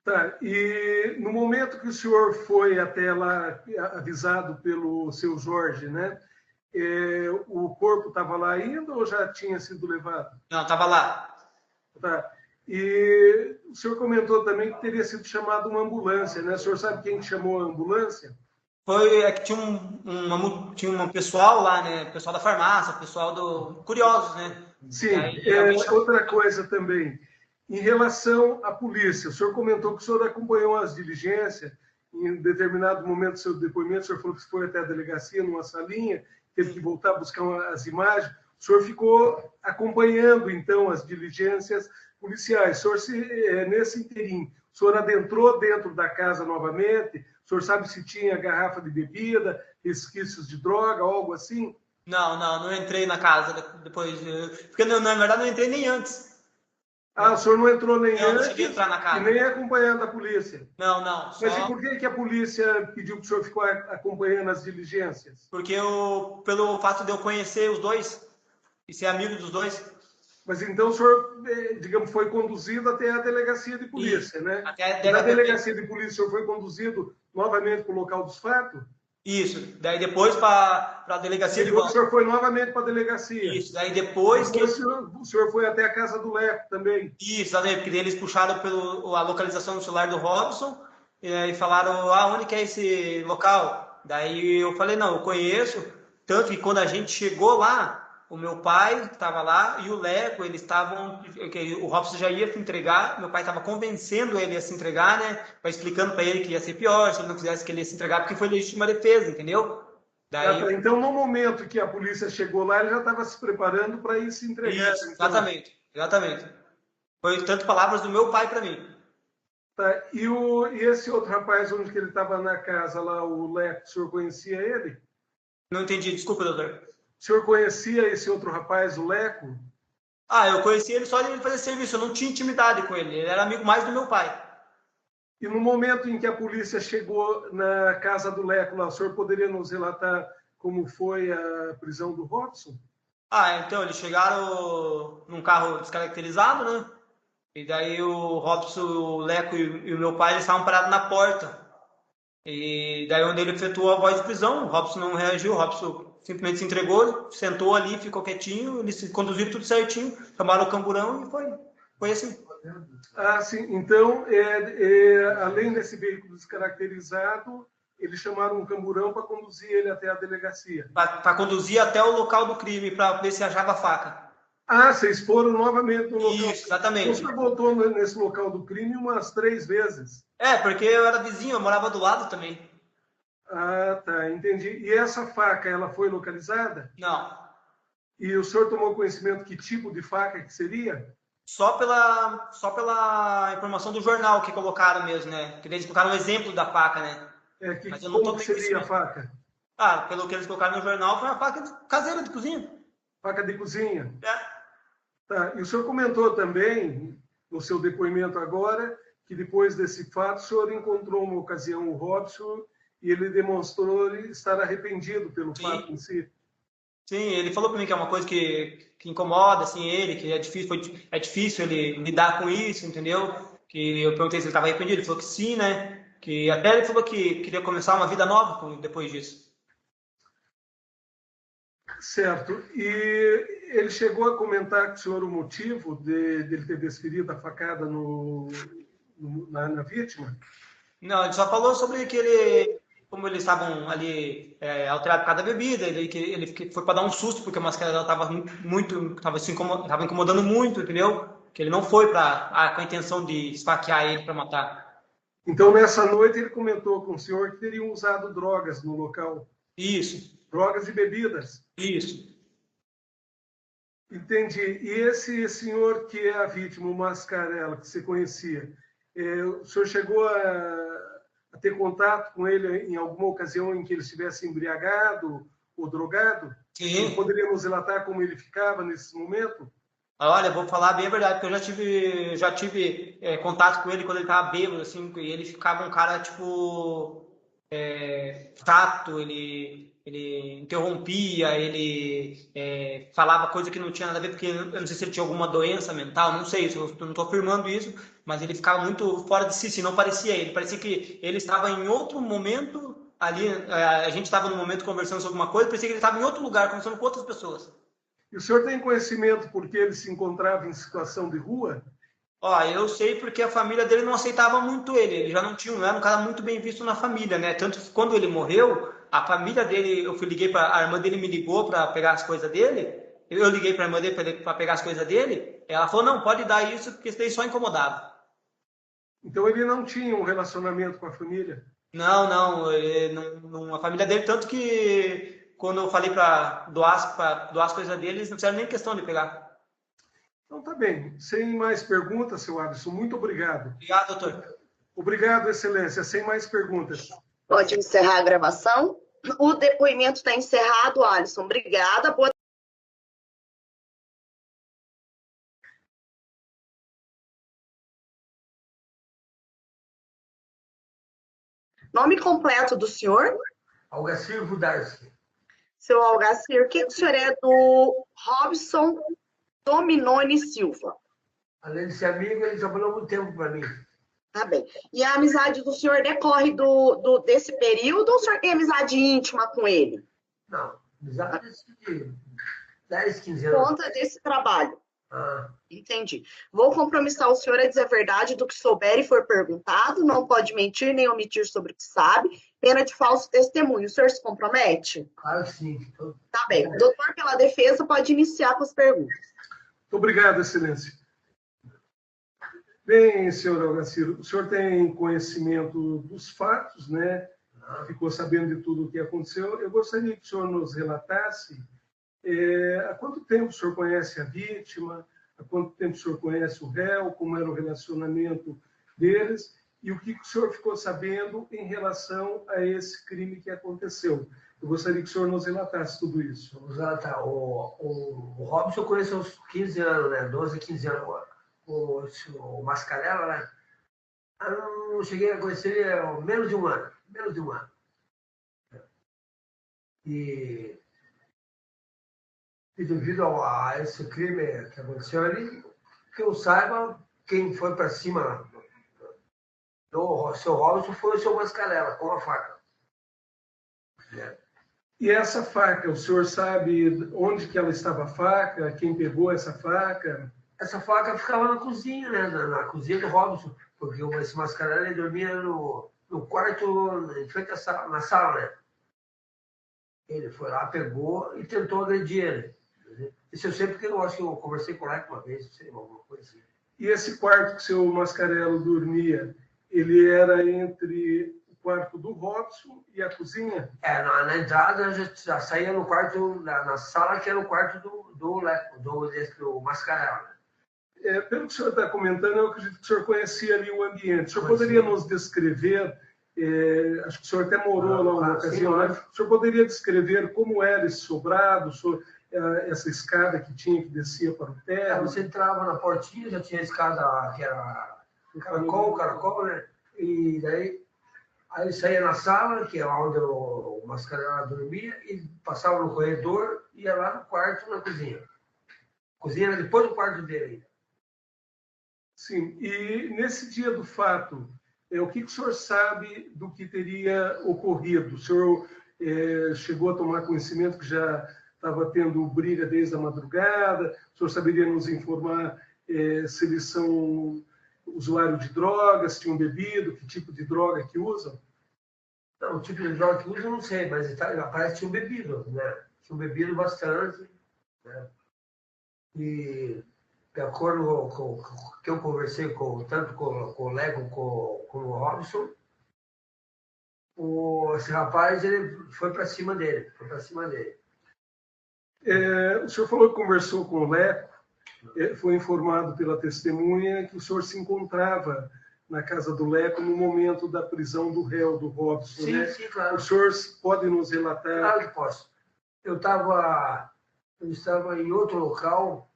Tá, e no momento que o senhor foi até lá, avisado pelo seu Jorge, né? O corpo estava lá ainda ou já tinha sido levado? Não, estava lá. Tá. E o senhor comentou também que teria sido chamado uma ambulância, né? O senhor sabe quem chamou a ambulância? Foi que tinha um pessoal lá, né? Pessoal da farmácia, pessoal do Curiosos, né? Sim, outra coisa também. Em relação à polícia, o senhor comentou que o senhor acompanhou as diligências, em determinado momento do seu depoimento, o senhor falou que foi até a delegacia, numa salinha, teve que voltar a buscar as imagens. O senhor ficou acompanhando, então, as diligências policiais. O senhor, nesse interim, o senhor adentrou dentro da casa novamente? O senhor sabe se tinha garrafa de bebida, resquícios de droga, algo assim? Não entrei na casa depois. Porque, na verdade, não entrei nem antes. O senhor não entrou nem não, antes não cheguei a entrar na casa. E nem acompanhando a polícia? Não. Mas e por que a polícia pediu que o senhor ficou acompanhando as diligências? Porque pelo fato de eu conhecer os dois e ser amigo dos dois. Mas então o senhor, digamos, foi conduzido até a delegacia de polícia, Isso. né? Da delegacia de polícia, o senhor foi conduzido novamente para o local dos fatos? Isso. Daí depois para a delegacia de volta. O senhor foi novamente para a delegacia? Isso. Daí depois que... O senhor foi até a casa do Leco também? Isso, exatamente. Porque eles puxaram a localização do celular do Robson e falaram, onde que é esse local? Daí eu falei, não, eu conheço. Tanto que quando a gente chegou lá, o meu pai estava lá e o Leco, eles estavam... O Robson já ia se entregar, meu pai estava convencendo ele a se entregar, né? Explicando para ele que ia ser pior, se ele não quisesse que ele ia se entregar, porque foi legítima defesa, entendeu? Daí... Então, no momento que a polícia chegou lá, ele já estava se preparando para ir se entregar. Isso, exatamente. Foi tanto palavras do meu pai para mim. Tá. E esse outro rapaz, onde que ele estava na casa lá, o Leco, o senhor conhecia ele? Não entendi, desculpa, doutor. O senhor conhecia esse outro rapaz, o Leco? Eu conhecia ele só de ele fazer serviço, eu não tinha intimidade com ele, ele era amigo mais do meu pai. E no momento em que a polícia chegou na casa do Leco lá, o senhor poderia nos relatar como foi a prisão do Robson? Então, eles chegaram num carro descaracterizado, né? E daí o Robson, o Leco e o meu pai, eles estavam parados na porta. E daí onde ele efetuou a voz de prisão, o Robson não reagiu, o Robson simplesmente se entregou, sentou ali, ficou quietinho, eles se conduziram tudo certinho, chamaram o camburão e foi assim. Sim. Então, além desse veículo descaracterizado, eles chamaram um camburão para conduzir ele até a delegacia. Para conduzir até o local do crime, para ver se achava a faca. Vocês foram novamente no local. Isso, exatamente. Então, o senhor voltou nesse local do crime umas 3 vezes. Porque eu era vizinho, eu morava do lado também. Tá, entendi. E essa faca, ela foi localizada? Não. E o senhor tomou conhecimento que tipo de faca que seria? Só pela informação do jornal que colocaram mesmo, né? Que eles colocaram um exemplo da faca, né? Mas eu não como que seria a faca? Pelo que eles colocaram no jornal, foi uma faca caseira de cozinha. Faca de cozinha? Tá. E o senhor comentou também, no seu depoimento agora, que depois desse fato, o senhor encontrou uma ocasião o Robson e ele demonstrou estar arrependido pelo fato em si. Sim, ele falou para mim que é uma coisa que incomoda assim, ele, que é difícil ele lidar com isso, entendeu? Que eu perguntei se ele estava arrependido, ele falou que sim, né? Que até ele falou que queria começar uma vida nova depois disso. Certo. E ele chegou a comentar com o senhor o motivo de ele ter desferido a facada na vítima? Não, ele só falou sobre que como eles estavam ali alterados por causa da bebida, que ele foi para dar um susto, porque a máscara dela estava incomodando muito, entendeu? Que ele não foi com a intenção de esfaquear ele para matar. Então, nessa noite, ele comentou com o senhor que teriam usado drogas no local. Isso. Drogas e bebidas. Isso. Entendi. E esse senhor que é a vítima, o Mascarella, que você conhecia, o senhor chegou a ter contato com ele em alguma ocasião em que ele estivesse embriagado ou drogado? Sim. Poderia nos relatar como ele ficava nesse momento? Olha, vou falar bem a verdade, porque eu já tive contato com ele quando ele tava bêbado, assim, e ele ficava um cara, tipo, chato, ele interrompia, ele falava coisa que não tinha nada a ver, porque eu não sei se ele tinha alguma doença mental, não sei, eu não estou afirmando isso, mas ele ficava muito fora de si, se não parecia ele, parecia que ele estava em outro momento ali, a gente estava no momento conversando sobre uma coisa, parecia que ele estava em outro lugar, conversando com outras pessoas. E o senhor tem conhecimento porque ele se encontrava em situação de rua? Ó, eu sei porque a família dele não aceitava muito ele já não era um cara muito bem visto na família, né? Tanto que quando ele morreu, a família dele, liguei para a irmã dele me ligou para pegar as coisas dele. Eu liguei para a irmã dele para pegar as coisas dele. Ela falou: "Não, pode dar isso porque isso daí só incomodava". Então ele não tinha um relacionamento com a família? Não, não, a família dele tanto que quando eu falei para doar as coisas dele, eles não fizeram nem questão de pegar. Então tá bem. Sem mais perguntas, seu Alisson, muito obrigado. Obrigado, doutor. Obrigado, excelência. Sem mais perguntas. Pode encerrar a gravação. O depoimento está encerrado, Alisson. Obrigada. Boa... Nome completo do senhor? Algacir Vudarski. Seu Algacir, o que o senhor é do Robson Dominoni Silva? Além de ser amigo, ele trabalhou muito tempo para mim. Tá bem. E a amizade do senhor decorre desse período ou o senhor tem amizade íntima com ele? Não, amizade de 10, 15 anos. Conta desse trabalho. Ah. Entendi. Vou compromissar o senhor a dizer a verdade do que souber e for perguntado. Não pode mentir nem omitir sobre o que sabe. Pena de falso testemunho. O senhor se compromete? Claro que sim. Tá bem. O doutor, pela defesa, pode iniciar com as perguntas. Muito obrigado, excelência. Bem, senhor Algacir, o senhor tem conhecimento dos fatos, né? Ficou sabendo de tudo o que aconteceu. Eu gostaria que o senhor nos relatasse há quanto tempo o senhor conhece a vítima, há quanto tempo o senhor conhece o réu, como era o relacionamento deles e o que o senhor ficou sabendo em relação a esse crime que aconteceu. Eu gostaria que o senhor nos relatasse tudo isso. Vamos relatar. O Robson eu conheço há uns 15 anos, né? 12, 15 anos. O Mascarella, né? Eu não cheguei a conhecer ele há menos de um ano. Menos de um ano. E devido a esse crime que aconteceu ali, que eu saiba, quem foi para cima do seu Robson foi o seu Mascarella, com a faca. E essa faca, o senhor sabe onde que ela estava a faca? Quem pegou essa faca? Essa faca ficava na cozinha, né? Na cozinha do Robson, porque esse Mascarella ele dormia no quarto, em frente na sala, né? Ele foi lá, pegou e tentou agredir ele. Isso eu sei porque eu acho que eu conversei com ele uma vez, não sei, alguma coisa assim. E esse quarto que o seu Mascarella dormia, ele era entre o quarto do Robson e a cozinha? Na entrada já saía no quarto, na sala que era o quarto do Mascarella. Pelo que o senhor está comentando, eu acredito que o senhor conhecia ali o ambiente. O senhor poderia nos descrever, acho que o senhor até morou lá uma ocasião, né? O senhor poderia descrever como era esse sobrado, essa escada que tinha que descia para o térreo? Você entrava na portinha, já tinha a escada que era caracol, né? E daí aí saía na sala, que é onde o Mascarella dormia, e passava no corredor e ia lá no quarto, na cozinha. A cozinha era depois do quarto dele. Sim, e nesse dia do fato, o que o senhor sabe do que teria ocorrido? O senhor chegou a tomar conhecimento que já estava tendo briga desde a madrugada? O senhor saberia nos informar se eles são usuários de drogas, tinham bebido, que tipo de droga que usam? Não, o tipo de droga que usam eu não sei, mas parece que tinham bebido, né? Tinham bebido bastante, né? E de acordo com o que eu conversei tanto com o Lego como com o Robson, esse rapaz ele foi para cima dele. O senhor falou que conversou com o Leco, foi informado pela testemunha que o senhor se encontrava na casa do Leco no momento da prisão do réu, do Robson, Sim, né? sim, claro. O senhor pode nos relatar? Claro que posso. Eu estava em outro local,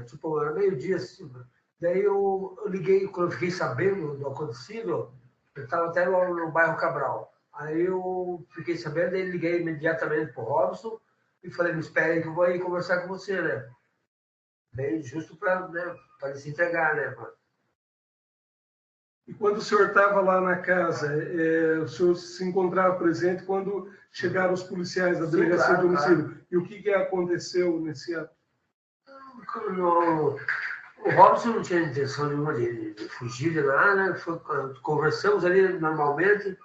tipo, era meio-dia, assim, daí eu liguei, quando eu fiquei sabendo do acontecido, eu estava até no bairro Cabral. Aí eu fiquei sabendo, daí liguei imediatamente para o Robson e falei, me espere que eu vou aí conversar com você, né? Bem, justo para, né, ele se entregar, né? E quando o senhor estava lá na casa, o senhor se encontrava presente quando chegaram os policiais da delegacia de homicídio. Claro. E o que aconteceu nesse ato? O Robson não tinha intenção nenhuma de fugir de lá, né? Conversamos ali normalmente.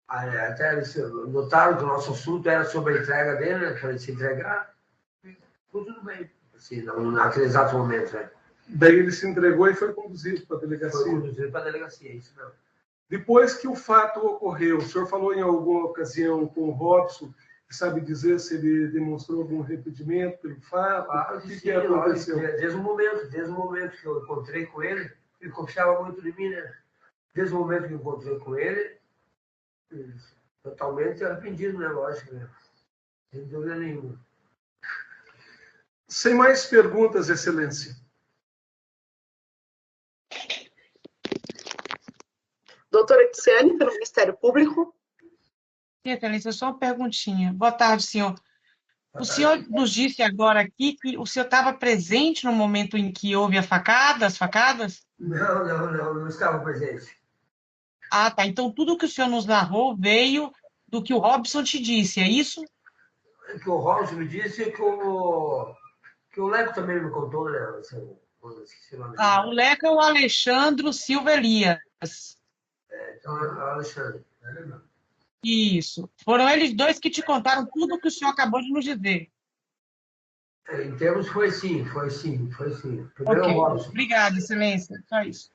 Até eles notaram que o nosso assunto era sobre a entrega dele, né? Para ele se entregar. Ficou tudo bem, assim, naquele exato momento, né? Daí ele se entregou e foi conduzido para a delegacia. Foi conduzido para a delegacia, isso mesmo. Depois que o fato ocorreu, o senhor falou em alguma ocasião com o Robson, sabe dizer se ele demonstrou algum arrependimento pelo fato? Claro o que que aconteceu? Desde o momento que eu encontrei com ele confiava muito em mim, né? Desde o momento que eu encontrei com ele, totalmente arrependido, né? Lógico, né? Sem dúvida nenhuma. Sem mais perguntas, Excelência. Doutora Tiziane, pelo Ministério Público. Excelência, só uma perguntinha. Boa tarde, senhor. O senhor nos disse agora aqui que o senhor estava presente no momento em que houve as facadas? Não estava presente. Ah, tá. Então tudo que o senhor nos narrou veio do que o Robson te disse, é isso? O que o Robson me disse que o Leco também me contou, né? O Leco é o Alexandre Silva Elias. Então, é o Alexandre. Isso. Foram eles dois que te contaram tudo o que o senhor acabou de nos dizer. Em termos, foi sim. Primeiro Ok. o Robson. Obrigada, Excelência. Só isso.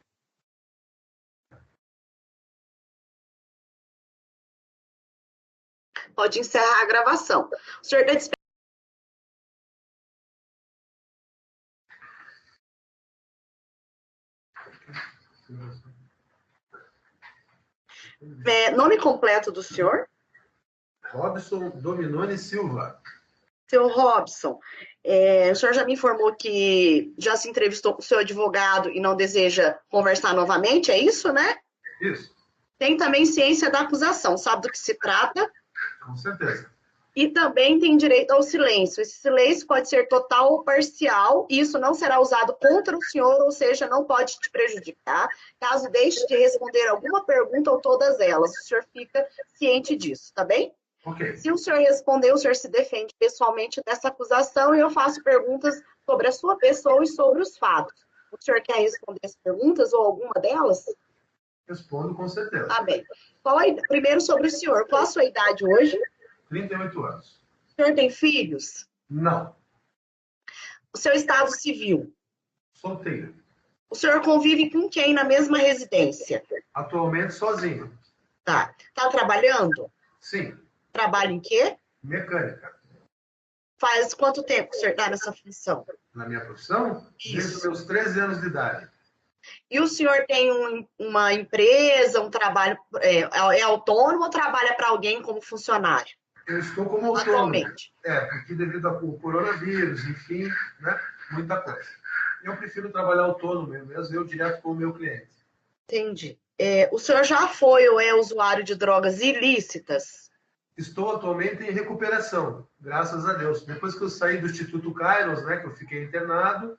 Pode encerrar a gravação. O senhor está dispensado. Nome completo do senhor? Robson Dominoni Silva. Seu Robson, o senhor já me informou que já se entrevistou com o seu advogado e não deseja conversar novamente, é isso, né? Isso. Tem também ciência da acusação, sabe do que se trata? Com certeza. E também tem direito ao silêncio. Esse silêncio pode ser total ou parcial, e isso não será usado contra o senhor, ou seja, não pode te prejudicar, caso deixe de responder alguma pergunta ou todas elas. O senhor fica ciente disso, tá bem? Ok. Se o senhor responder, o senhor se defende pessoalmente dessa acusação e eu faço perguntas sobre a sua pessoa e sobre os fatos. O senhor quer responder as perguntas ou alguma delas? Respondo com certeza. Tá bem. Primeiro sobre o senhor. Qual a sua idade hoje? 38 anos. O senhor tem filhos? Não. O seu estado civil? Solteiro. O senhor convive com quem na mesma residência? Atualmente sozinho. Tá. Tá trabalhando? Sim. Trabalha em quê? Mecânica. Faz quanto tempo que o senhor está nessa função? Na minha profissão? Isso. Desde os meus 13 anos de idade. E o senhor tem uma empresa, um trabalho, é autônomo ou trabalha para alguém como funcionário? Eu estou como autônomo. Atualmente. Porque devido ao coronavírus, enfim, né, muita coisa. Eu prefiro trabalhar autônomo mesmo, eu direto com o meu cliente. Entendi. O senhor já foi ou é usuário de drogas ilícitas? Estou atualmente em recuperação, graças a Deus. Depois que eu saí do Instituto Kairos, né, que eu fiquei internado,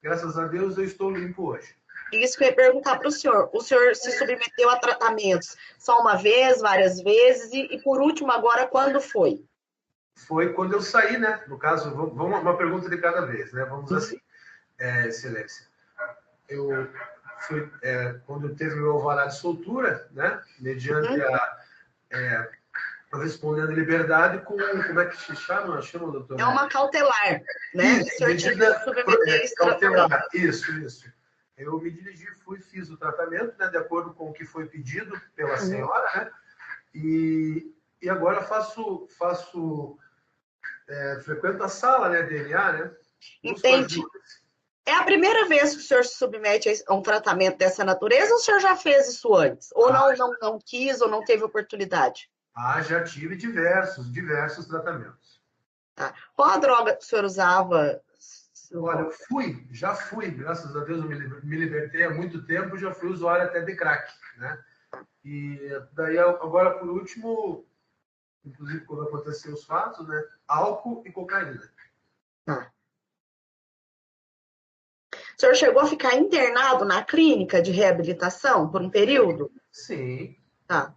graças a Deus eu estou limpo hoje. Isso que eu ia perguntar para o senhor. O senhor se submeteu a tratamentos só uma vez, várias vezes, e por último agora, quando foi? Foi quando eu saí, né? No caso, vamos uma pergunta de cada vez, né? Vamos assim, Excelência. Eu fui, quando teve meu alvará de soltura, né? Mediante respondendo liberdade com, como é que se chama, doutor? É uma cautelar, né? Isso, o senhor tinha que submeter esse cautelar. tratamento. Isso. Eu me dirigi, fiz o tratamento, né, de acordo com o que foi pedido pela senhora, né? E agora faço frequento a sala, né, DNA, né? Entendi. É a primeira vez que o senhor se submete a um tratamento dessa natureza ou o senhor já fez isso antes? Ou não quis ou não teve oportunidade? Já tive diversos tratamentos. Tá. Qual a droga que o senhor usava? Olha, já fui, graças a Deus eu me libertei há muito tempo, já fui usuário até de crack, né? E daí agora, por último, inclusive quando aconteceu os fatos, né? Álcool e cocaína. Tá. O senhor chegou a ficar internado na clínica de reabilitação por um período? Sim. Tá.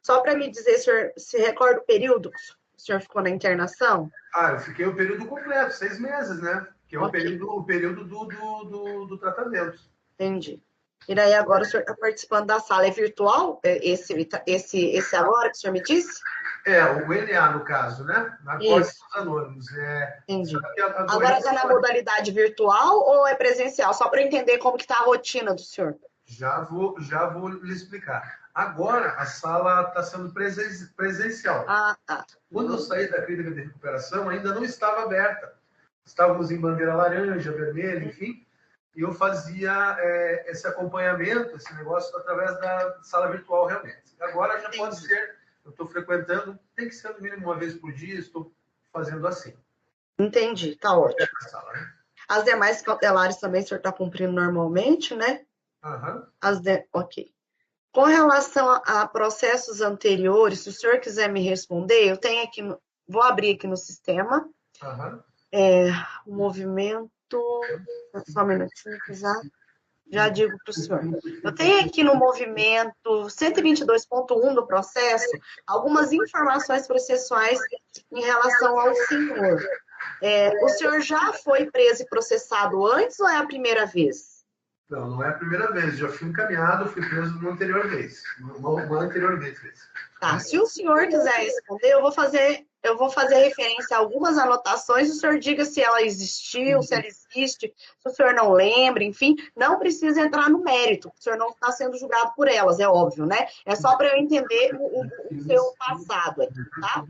Só para me dizer, senhor, se recorda o período que o senhor ficou na internação? Eu fiquei o período completo, 6 meses, né? Que é o período do tratamento. Entendi. E daí agora o senhor está participando da sala. É virtual? Esse agora que o senhor me disse? O NA, no caso, né? Narcóticos Anônimos. Entendi. Agora está na modalidade virtual ou é presencial? Só para eu entender como que está a rotina do senhor. Já vou lhe explicar. Agora a sala está sendo presencial. Tá. Quando eu saí da clínica de recuperação, ainda não estava aberta. Estávamos em bandeira laranja, vermelha, enfim. E eu fazia esse acompanhamento, esse negócio, através da sala virtual realmente. Agora já pode ser, eu estou frequentando, tem que ser no mínimo uma vez por dia, estou fazendo assim. Entendi, tá ótimo. Sala, né? As demais cautelares também o senhor está cumprindo normalmente, né? Ok. Com relação a processos anteriores, se o senhor quiser me responder, eu tenho aqui, vou abrir aqui no sistema. O movimento, só um minutinho que já digo para o senhor. Eu tenho aqui no movimento 122.1 do processo algumas informações processuais em relação ao senhor. O senhor já foi preso e processado antes ou é a primeira vez? Não é a primeira vez. Já fui encaminhado, fui preso uma anterior vez. Uma anterior vez. Tá, se o senhor quiser responder, eu vou fazer referência a algumas anotações, o senhor diga se ela existiu, se ela existe, se o senhor não lembra, enfim, não precisa entrar no mérito, o senhor não está sendo julgado por elas, é óbvio, né? É só para eu entender o seu passado aqui, tá?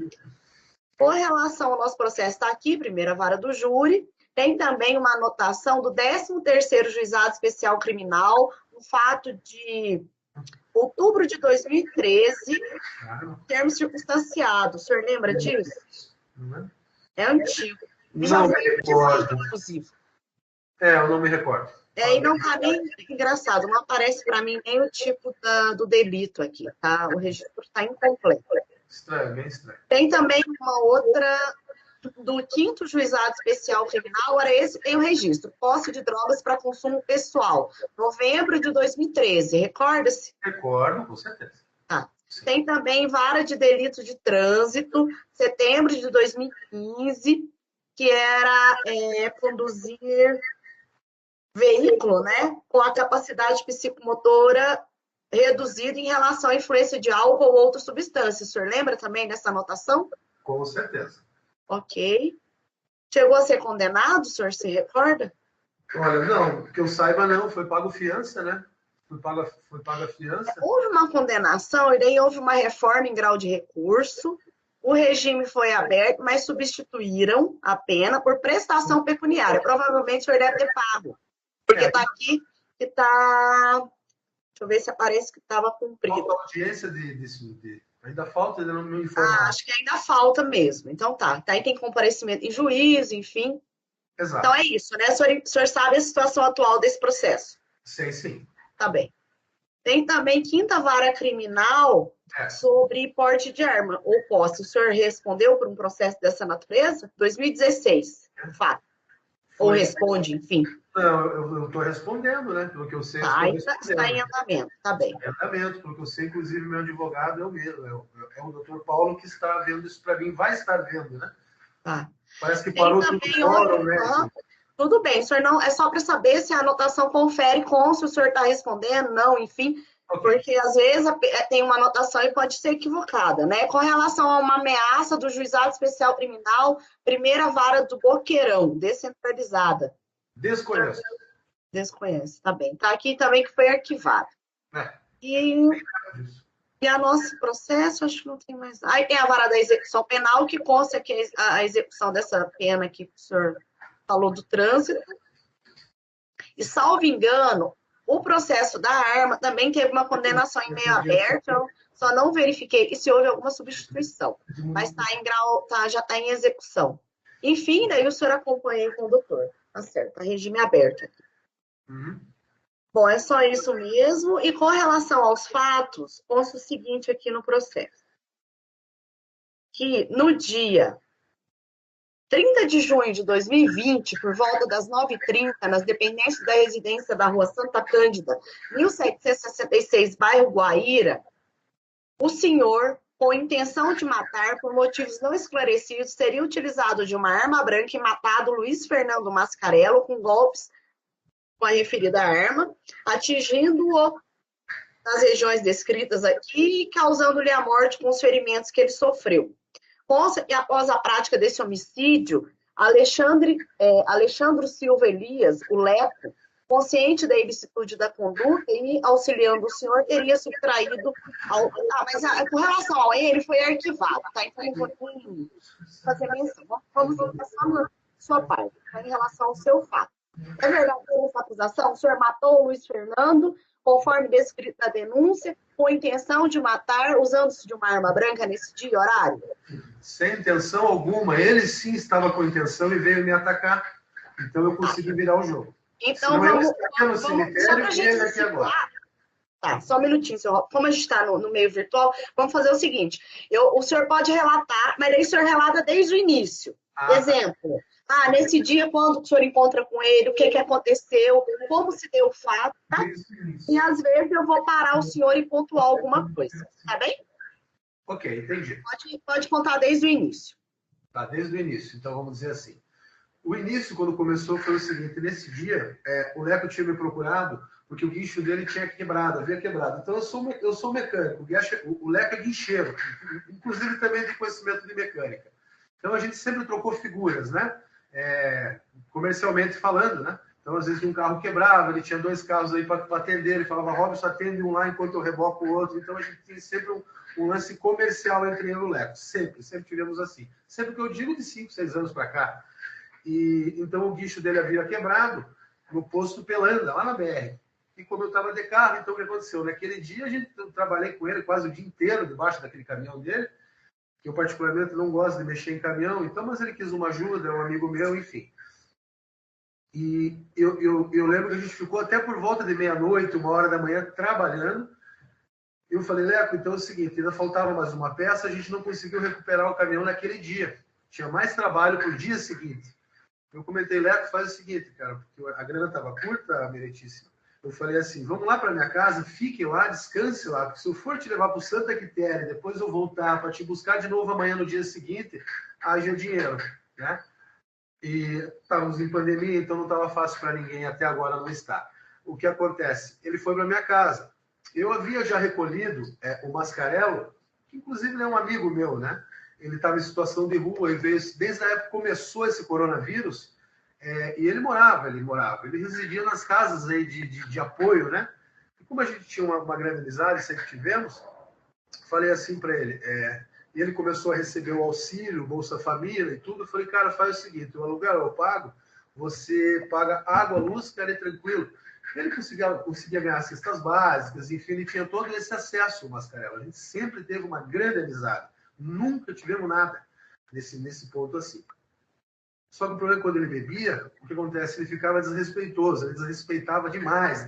Com relação ao nosso processo, está aqui, primeira vara do júri, tem também uma anotação do 13º Juizado Especial Criminal, no fato de outubro de 2013, termo circunstanciado. O senhor lembra disso? É antigo. Não me recordo. Inclusive. Eu não me recordo. E não está nem engraçado, não aparece para mim nem o tipo do delito aqui, tá? O registro está incompleto. Estranho, bem estranho. Tem também uma outra do 5º Juizado Especial Criminal, era esse, tem o registro, posse de drogas para consumo pessoal, novembro de 2013, recorda-se? Recordo, com certeza. Tá. Tem também vara de delito de trânsito, setembro de 2015, que era conduzir veículo, né, com a capacidade psicomotora reduzida em relação à influência de álcool ou outras substâncias. O senhor lembra também dessa anotação? Com certeza. Ok. Chegou a ser condenado, o senhor se recorda? Olha, não, que eu saiba não, foi pago fiança, né? Foi paga fiança. Houve uma condenação e daí houve uma reforma em grau de recurso, o regime foi aberto, mas substituíram a pena por prestação pecuniária. Provavelmente o senhor deve ter pago, porque está aqui que está... Deixa eu ver se aparece que estava cumprido. Falta audiência ainda falta, ainda não me informaram. Acho que ainda falta mesmo. Então tá. Aí tem comparecimento em juízo, enfim. Exato. Então é isso, né? O senhor sabe a situação atual desse processo? Sei, sim. Tá bem. Tem também 5ª Vara Criminal sobre porte de arma ou posse. O senhor respondeu por um processo dessa natureza? 2016, de fato. Ou responde, enfim. Não, eu estou respondendo, né? Pelo que eu sei, está em andamento, tá bem. Em andamento, pelo que eu sei, inclusive, meu advogado é o mesmo. É o doutor Paulo que está vendo isso para mim, vai estar vendo, né? Tá. Parece que parou tudo fora, né? Tudo bem, o senhor não. É só para saber se a anotação confere com se o senhor está respondendo, não, enfim. Okay. Porque às vezes tem uma anotação e pode ser equivocada, né? Com relação a uma ameaça do Juizado Especial Criminal, primeira vara do Boqueirão, descentralizada. Desconheço. Desconhece, tá bem. Tá aqui também que foi arquivado. E E a nosso processo, acho que não tem mais. Aí tem a vara da execução penal, que consta que a execução dessa pena que o senhor falou do trânsito. E, salvo engano, o processo da arma também teve uma condenação em meio aberto, eu só não verifiquei se houve alguma substituição, mas está em grau, já está em execução. Enfim, daí o senhor acompanha aí com o doutor. Tá certo, tá regime aberto aqui. Bom, é só isso mesmo. E com relação aos fatos, consta o seguinte aqui no processo. Que no dia 30 de junho de 2020, por volta das 9h30, nas dependências da residência da Rua Santa Cândida, 1766, bairro Guaíra, o senhor, com intenção de matar por motivos não esclarecidos, teria utilizado de uma arma branca e matado Luiz Fernando Mascarello com golpes com a referida arma, atingindo-o nas regiões descritas aqui e causando-lhe a morte com os ferimentos que ele sofreu. Consta que após a prática desse homicídio, Alexandro Silva Elias, o Leco, consciente da ilicitude da conduta e auxiliando o senhor, teria subtraído... mas com relação ao ele, foi arquivado, tá? Então, não vou nem fazer menção. Vamos só na sua parte, tá? Em relação ao seu fato. É verdade essa acusação? O senhor matou o Luiz Fernando, conforme descrito na denúncia, com intenção de matar, usando-se de uma arma branca nesse dia e horário? Sem intenção alguma. Ele sim estava com intenção e veio me atacar. Então eu consegui virar o jogo. Então vamos no cemitério e ele aqui agora. Tá, só um minutinho, senhor. Como a gente está no meio virtual, vamos fazer o seguinte. O senhor pode relatar, mas aí o senhor relata desde o início. Exemplo. Nesse dia, quando o senhor encontra com ele, o que aconteceu, como se deu o fato, tá? E às vezes eu vou parar o senhor e pontuar alguma coisa, tá bem? Ok, entendi. Pode contar desde o início. Tá, desde o início. Então vamos dizer assim. O início, quando começou, foi o seguinte: nesse dia, o Leco tinha me procurado porque o guincho dele tinha quebrado, havia quebrado. Então eu sou mecânico, o Leco é guincheiro, inclusive também tem conhecimento de mecânica. Então a gente sempre trocou figuras, né? Comercialmente falando, né? Então, às vezes, um carro quebrava, ele tinha 2 carros aí para atender, ele falava, Robson, atende um lá enquanto eu reboco o outro. Então, a gente tinha sempre um lance comercial entre eu e o Leco. Sempre tivemos assim. Sempre que eu digo de 5, 6 anos para cá. E então, o guincho dele havia quebrado no posto Pelanda, lá na BR. E como eu estava de carro, então o que aconteceu? Naquele dia, eu trabalhei com ele quase o dia inteiro debaixo daquele caminhão dele. Eu particularmente não gosto de mexer em caminhão, então, mas ele quis uma ajuda, é um amigo meu, enfim. E eu lembro que a gente ficou até por volta de meia-noite, 1h da manhã, trabalhando. Eu falei, Leco, então é o seguinte, ainda faltava mais uma peça, a gente não conseguiu recuperar o caminhão naquele dia. Tinha mais trabalho para o dia seguinte. Eu comentei, Leco, faz o seguinte, cara, porque a grana estava curta, Meritíssima. Eu falei assim, vamos lá para minha casa, fique lá, descanse lá, porque se eu for te levar para o Santa Quitéria, depois eu voltar para te buscar de novo amanhã no dia seguinte, haja dinheiro, né? E estávamos em pandemia, então não estava fácil para ninguém, até agora não está. O que acontece? Ele foi para minha casa. Eu havia já recolhido o Mascarello, que inclusive é um amigo meu, né? Ele estava em situação de rua, ele veio, desde a época que começou esse coronavírus, e ele residia nas casas aí de apoio, né? E como a gente tinha uma grande amizade, sempre tivemos, falei assim para ele, e ele começou a receber o auxílio, Bolsa Família e tudo, eu falei, cara, faz o seguinte, o aluguel eu pago, você paga água, luz, cara, é tranquilo. Ele conseguia ganhar cestas básicas, enfim, ele tinha todo esse acesso ao Mascarello. A gente sempre teve uma grande amizade, nunca tivemos nada nesse ponto assim. Só que o problema é quando ele bebia, o que acontece? Ele ficava desrespeitoso, ele desrespeitava demais.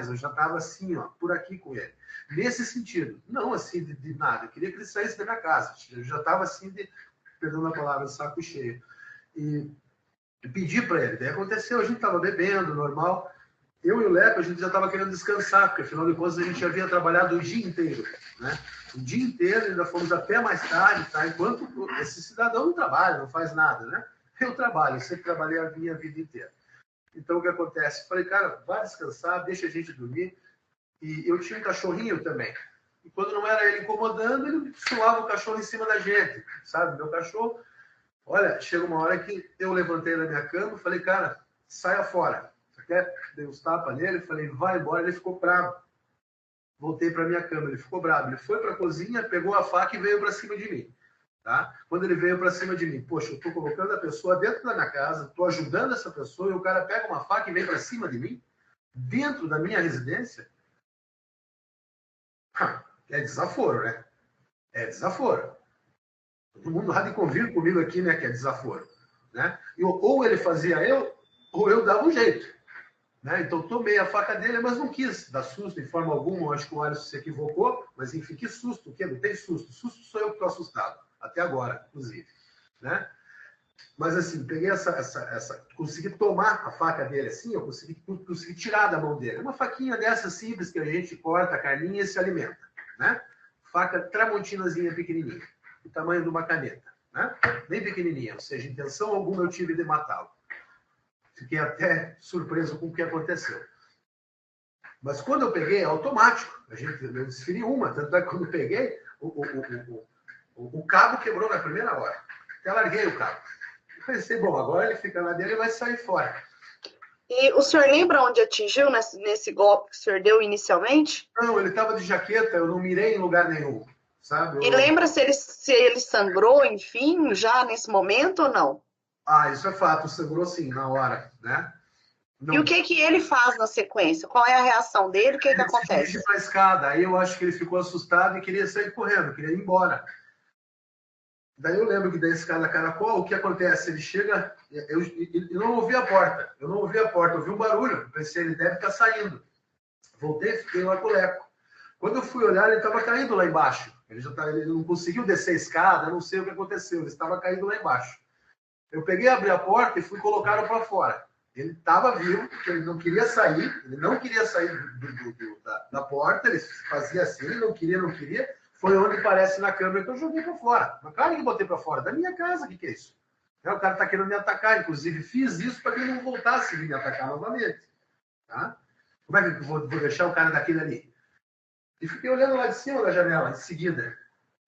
Eu já estava assim, ó, por aqui com ele. Nesse sentido, não assim de nada. Eu queria que ele saísse da minha casa. Eu já estava assim, perdão a palavra, de saco cheio. E pedi para ele. Daí aconteceu, a gente estava bebendo, normal. Eu e o Leco, a gente já estava querendo descansar, porque afinal de contas a gente havia trabalhado o dia inteiro, né? O dia inteiro, ainda fomos até mais tarde, tá? Enquanto esse cidadão não trabalha, não faz nada, né? Eu trabalho, eu sempre trabalhei a minha vida inteira. Então, o que acontece? Falei, cara, vai descansar, deixa a gente dormir. E eu tinha um cachorrinho também. E quando não era ele incomodando, ele suava o cachorro em cima da gente, sabe? Meu cachorro... Olha, chega uma hora que eu levantei da minha cama e falei, cara, saia fora. Até dei uns tapas nele, falei, vai embora. Ele ficou bravo. voltei para minha cama. Ele ficou bravo. Ele foi para a cozinha, pegou a faca e veio para cima de mim. Tá? Quando ele veio para cima de mim, poxa, eu estou colocando a pessoa dentro da minha casa, estou ajudando essa pessoa e o cara pega uma faca e vem para cima de mim, dentro da minha residência. É desaforo, né? É desaforo. Todo mundo há de convir comigo aqui, né, que é desaforo. Né? Ou ele fazia ou eu dava um jeito. Né? Então, tomei a faca dele, mas não quis dar susto de forma alguma. Eu acho que o Alisson se equivocou, mas enfim, que susto. O quê? Não tem susto. Susto sou eu que estou assustado. Até agora, inclusive. Né? Mas assim, peguei consegui tomar a faca dele assim, eu consegui tirar da mão dele. Uma faquinha dessa simples que a gente corta a carninha e se alimenta. Né? Faca tramontinazinha pequenininha, do tamanho de uma caneta. Né? Bem pequenininha, ou seja, intenção alguma eu tive de matá-lo. Fiquei até surpreso com o que aconteceu. Mas quando eu peguei, é automático. Eu desferi uma, tanto é que quando eu peguei, o cabo quebrou na primeira hora. Até larguei o cabo. Eu pensei, bom, agora ele fica lá dentro e vai sair fora. E o senhor lembra onde atingiu nesse golpe que o senhor deu inicialmente? Não, ele estava de jaqueta, eu não mirei em lugar nenhum. Sabe? E lembra se ele sangrou, enfim, já nesse momento ou não? Isso é fato, sangrou sim, na hora, né? Não. E o que ele faz na sequência? Qual é a reação dele? O que acontece? Ele dirige para a escada, aí eu acho que ele ficou assustado e queria sair correndo, queria ir embora. Daí eu lembro que da escada caracol, o que acontece? Ele chega, eu não ouvi a porta, eu ouvi um barulho, pensei, ele deve estar saindo. Voltei, fiquei lá com o Leco. Quando eu fui olhar, ele estava caindo lá embaixo. Ele não conseguiu descer a escada, não sei o que aconteceu, ele estava caindo lá embaixo. Eu peguei, abri a porta e fui colocá-lo para fora. Ele estava vivo, porque ele não queria sair da porta, ele fazia assim, não queria. Foi onde aparece na câmera que eu joguei para fora. Mas claro que eu botei para fora, da minha casa, o que é isso? O cara está querendo me atacar, inclusive fiz isso para que ele não voltasse a me atacar novamente. Tá? Como é que eu vou deixar o cara daquele ali? E fiquei olhando lá de cima da janela, em seguida.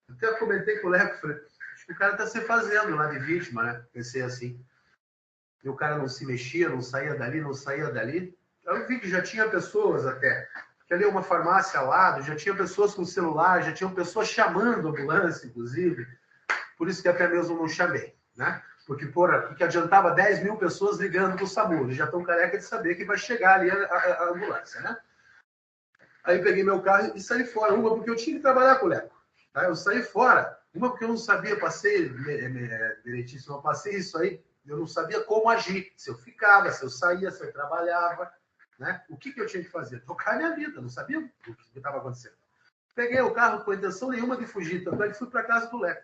Até eu comentei com o Leco, falei, acho que o cara está se fazendo lá de vítima, né? Pensei assim. E o cara não se mexia, não saía dali. Eu vi que já tinha pessoas até, que ali é uma farmácia ao lado, já tinha pessoas com celular, já tinham pessoas chamando a ambulância, inclusive. Por isso que até mesmo não chamei, né? Porque adiantava 10 mil pessoas ligando para o SAMU. Eles já estão careca de saber que vai chegar ali a ambulância, né? Aí peguei meu carro e saí fora. Uma, porque eu tinha que trabalhar com o Leco. Tá? Eu saí fora. Uma, porque eu não sabia, passei direitíssimo, eu passei isso aí, eu não sabia como agir. Se eu ficava, se eu saía, se eu trabalhava. Né? O que eu tinha que fazer? Tocar minha vida. Eu não sabia o que estava acontecendo. Peguei o carro com intenção nenhuma de fugir. Tanto é que fui para a casa do Leco.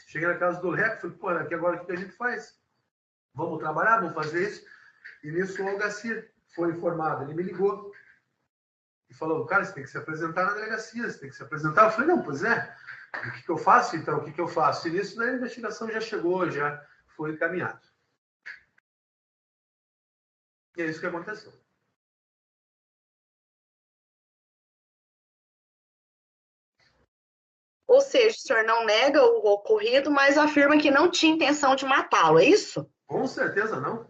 Cheguei na casa do Leco, falei, pô, aqui agora o que a gente faz? Vamos trabalhar, vamos fazer isso. E nisso o Algacir foi informado. Ele me ligou. E falou, cara, você tem que se apresentar na delegacia, você tem que se apresentar. Eu falei, não, pois é. O que eu faço, então? O que eu faço? E nisso, a investigação já chegou, já foi encaminhado. E é isso que aconteceu. Ou seja, o senhor não nega o ocorrido, mas afirma que não tinha intenção de matá-lo, é isso? Com certeza não.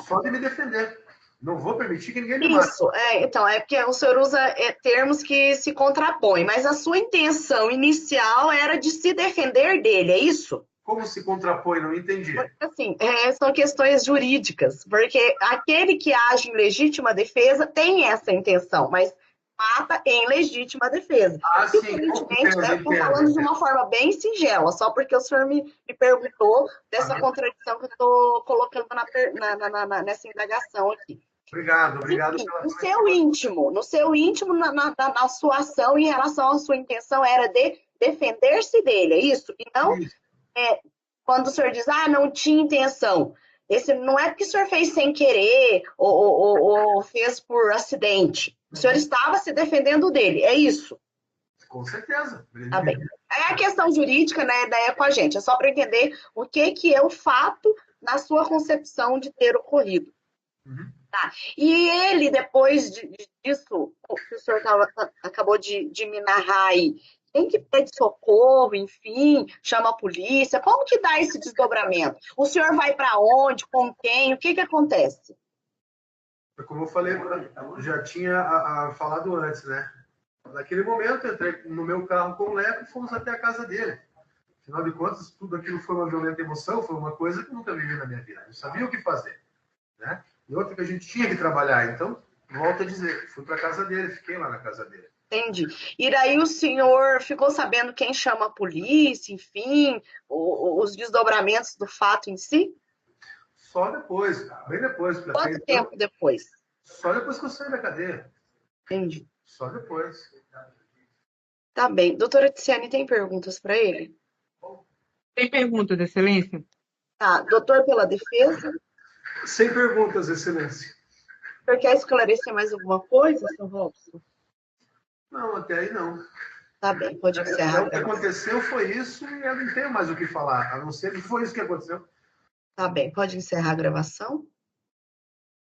Só de me defender. Não vou permitir que ninguém me mate. Isso, então, é porque o senhor usa termos que se contrapõem, mas a sua intenção inicial era de se defender dele, é isso? Como se contrapõe? Não entendi. Porque, assim, são questões jurídicas, porque aquele que age em legítima defesa tem essa intenção, mas mata em legítima defesa. Sim, estou falando de uma forma bem singela, só porque o senhor me perguntou dessa contradição que eu estou colocando nessa indagação aqui. Obrigado. Enfim, no seu íntimo, na sua ação, em relação à sua intenção, era de defender-se dele, é isso? E não, quando o senhor diz, não tinha intenção, esse não é porque o senhor fez sem querer ou fez por acidente. O senhor estava se defendendo dele, é isso? Com certeza. Tá bem. É a questão jurídica, né, daí é com a gente, é só para entender o que é o fato na sua concepção de ter ocorrido. Uhum. Tá. E ele, depois disso, que o senhor acabou de me narrar aí, tem que pede socorro, enfim, chama a polícia, como que dá esse desdobramento? O senhor vai para onde, com quem, o que acontece? Como eu falei, já tinha falado antes, né? Naquele momento, eu entrei no meu carro com o Leco e fomos até a casa dele. Afinal de contas, tudo aquilo foi uma violenta emoção, foi uma coisa que eu nunca vivi na minha vida. Eu sabia o que fazer, né? E outra que a gente tinha que trabalhar. Então, volto a dizer, fui para a casa dele, fiquei lá na casa dele. Entendi. E daí o senhor ficou sabendo quem chama a polícia, enfim, os desdobramentos do fato em si? Só depois, bem depois. Quanto tempo depois? Só depois que eu saí da cadeia. Entendi. Só depois. Tá bem. Doutora Tiziane, tem perguntas para ele? Tem perguntas, Excelência? Tá. Doutor pela defesa? Sem perguntas, Excelência. O senhor quer esclarecer mais alguma coisa, senhor Robson? Não, até aí não. Tá bem, pode encerrar. O que aconteceu foi isso e eu não tenho mais o que falar, a não ser que foi isso que aconteceu. Tá bem, pode encerrar a gravação.